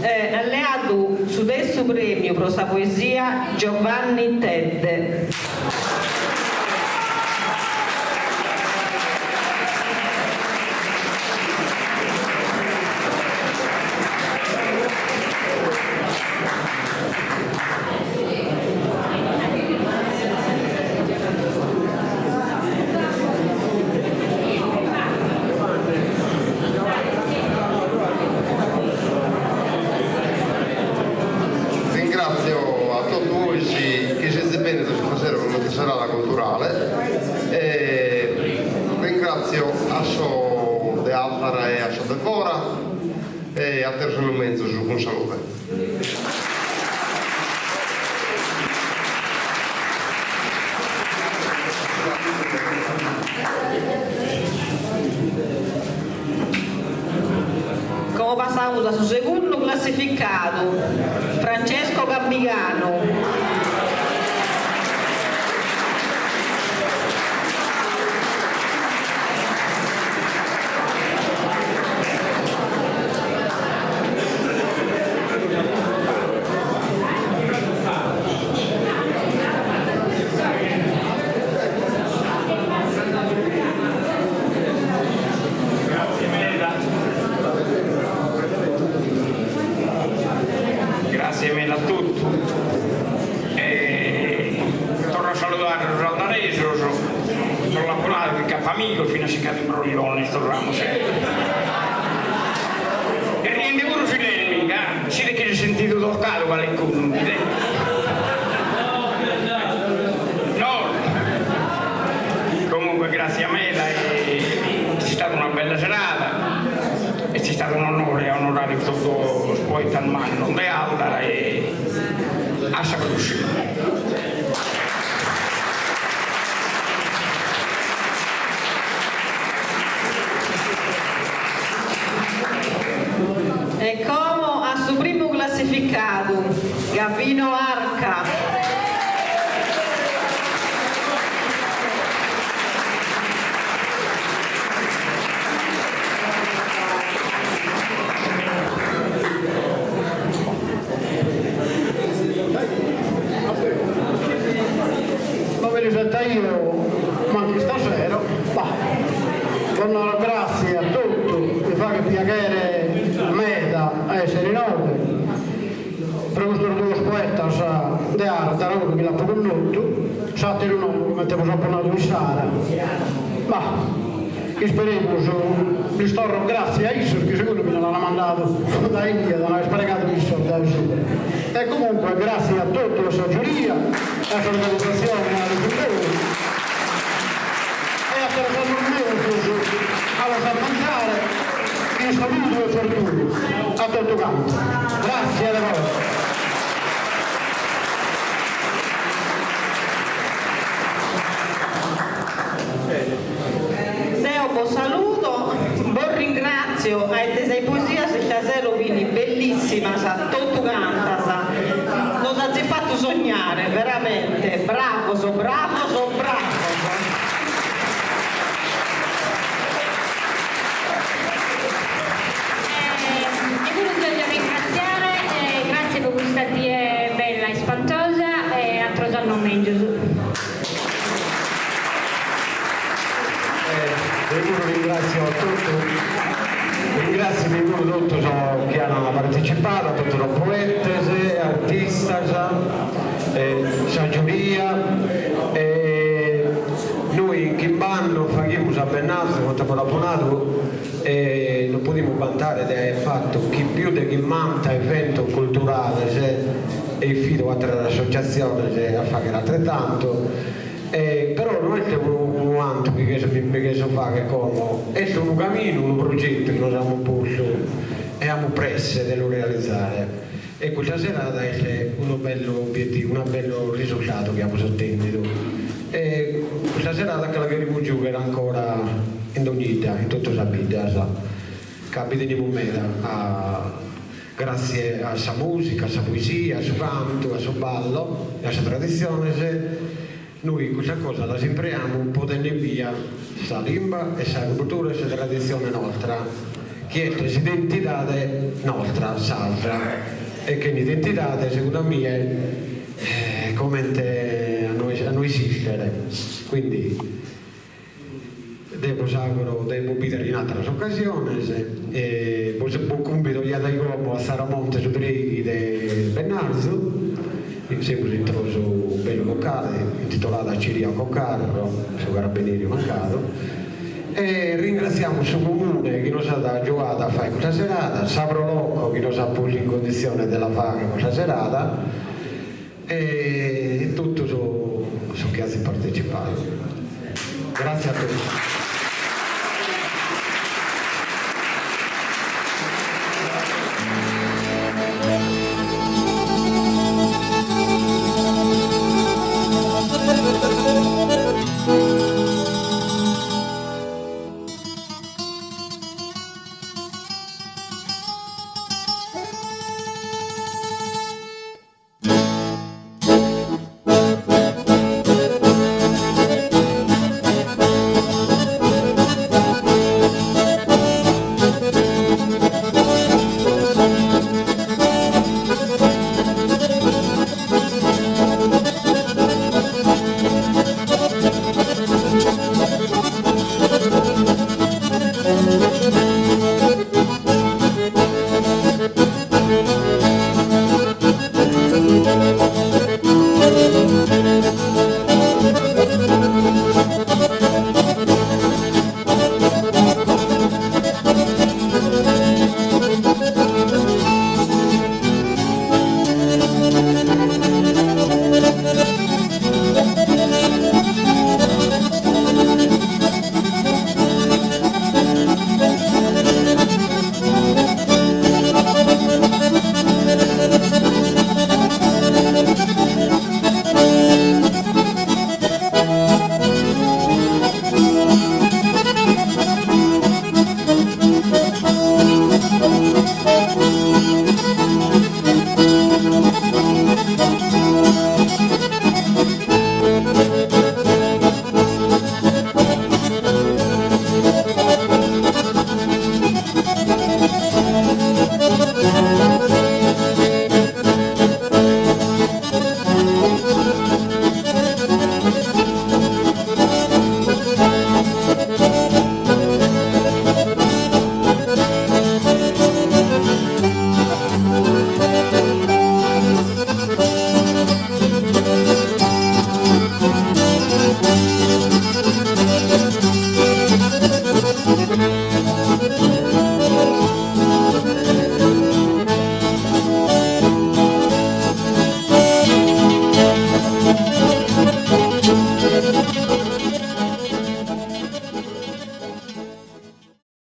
alleato su questo premio per questa poesia Giovanni Tedde. Ringrazio a tutti voi che siete bene stasera per questa serata culturale e ringrazio a so de Alfara e a so de Fora e a terzo momento su con salute. Come passamos al secondo classificato, Francesco Gambigano. Grazie mille a tutti. Torno a salutare Rosaldarese, sono lavorare il capamico fino a Sicado in Broglione, sto ramo sempre. E niente pure sui lemmi, siete che si è sentito toccato qualcuno. No. Comunque grazie a me, c'è stata una bella serata. E c'è stato un onore a onorare tutto lo sport al mano di Aldara e a Sacrusci. E come a suo primo classificato, Gavino Arca. Come risetta io, ma anche stasera, grazie a tutti, mi fa che piacere meta essere in ode. Per questo due poeta di arte, che mi l'ha conosciuto, sapete il nome, mettiamo sapponato di Sara. Ma che speriamo, gli sto grazie a Isor, che secondo me non l'hanno mandato da India, non ha sprecato Isor da Isor. E comunque grazie a tutta la sua giuria, alla sua organizzazione, alla risultato, e a alla Sarmantare, che saluto e fortuna a tutto campo. Grazie a voi. Saluto, buon ringrazio a te poesia se stasera vini bellissima, sa tutto canta, nos ha fatto sognare veramente, bravo. E voglio ringraziare, grazie per questa tie bella e spantosa e a Trosanno Mengesù. Io ringrazio a tutti, ringrazio tutti che hanno partecipato, a tutti i poeti, artisti, la giuria. Noi in Chimbano facciamo a Bennato, quando abbiamo abbonato, e non possiamo vantare del fatto che più di chi manta evento culturale e fido a altre associazioni a fare altrettanto. Però non è un quanto che si fa che come è un cammino, un progetto che noi abbiamo posto e abbiamo presso di realizzare e questa serata è un bello obiettivo, un bello risultato che abbiamo ottenuto e questa serata che la che giocare ancora in ogni vita, in tutta la vita capite di momento grazie a sua musica, a sua poesia, a suo canto, a suo ballo e a sua tradizione noi questa cosa la sembriamo un po' via sa lingua e sa cultura e sa tradizione nostra, che è l'identità nostra, salva, e che l'identità, secondo me, è come a noi esistere. Quindi, devo vedere in altre occasioni e buon compito gli dai uomo a Saramonte su Drighi di Bennarzo. Siamo introso un bello locale intitolato Ciriaco Carro, su Carabinieri Mancato, e ringraziamo il suo comune che nos ha giocato a fare questa serata, Sabro Locco che nos ha posto in condizione della fare questa serata e tutto su chi ha partecipato. Grazie a tutti.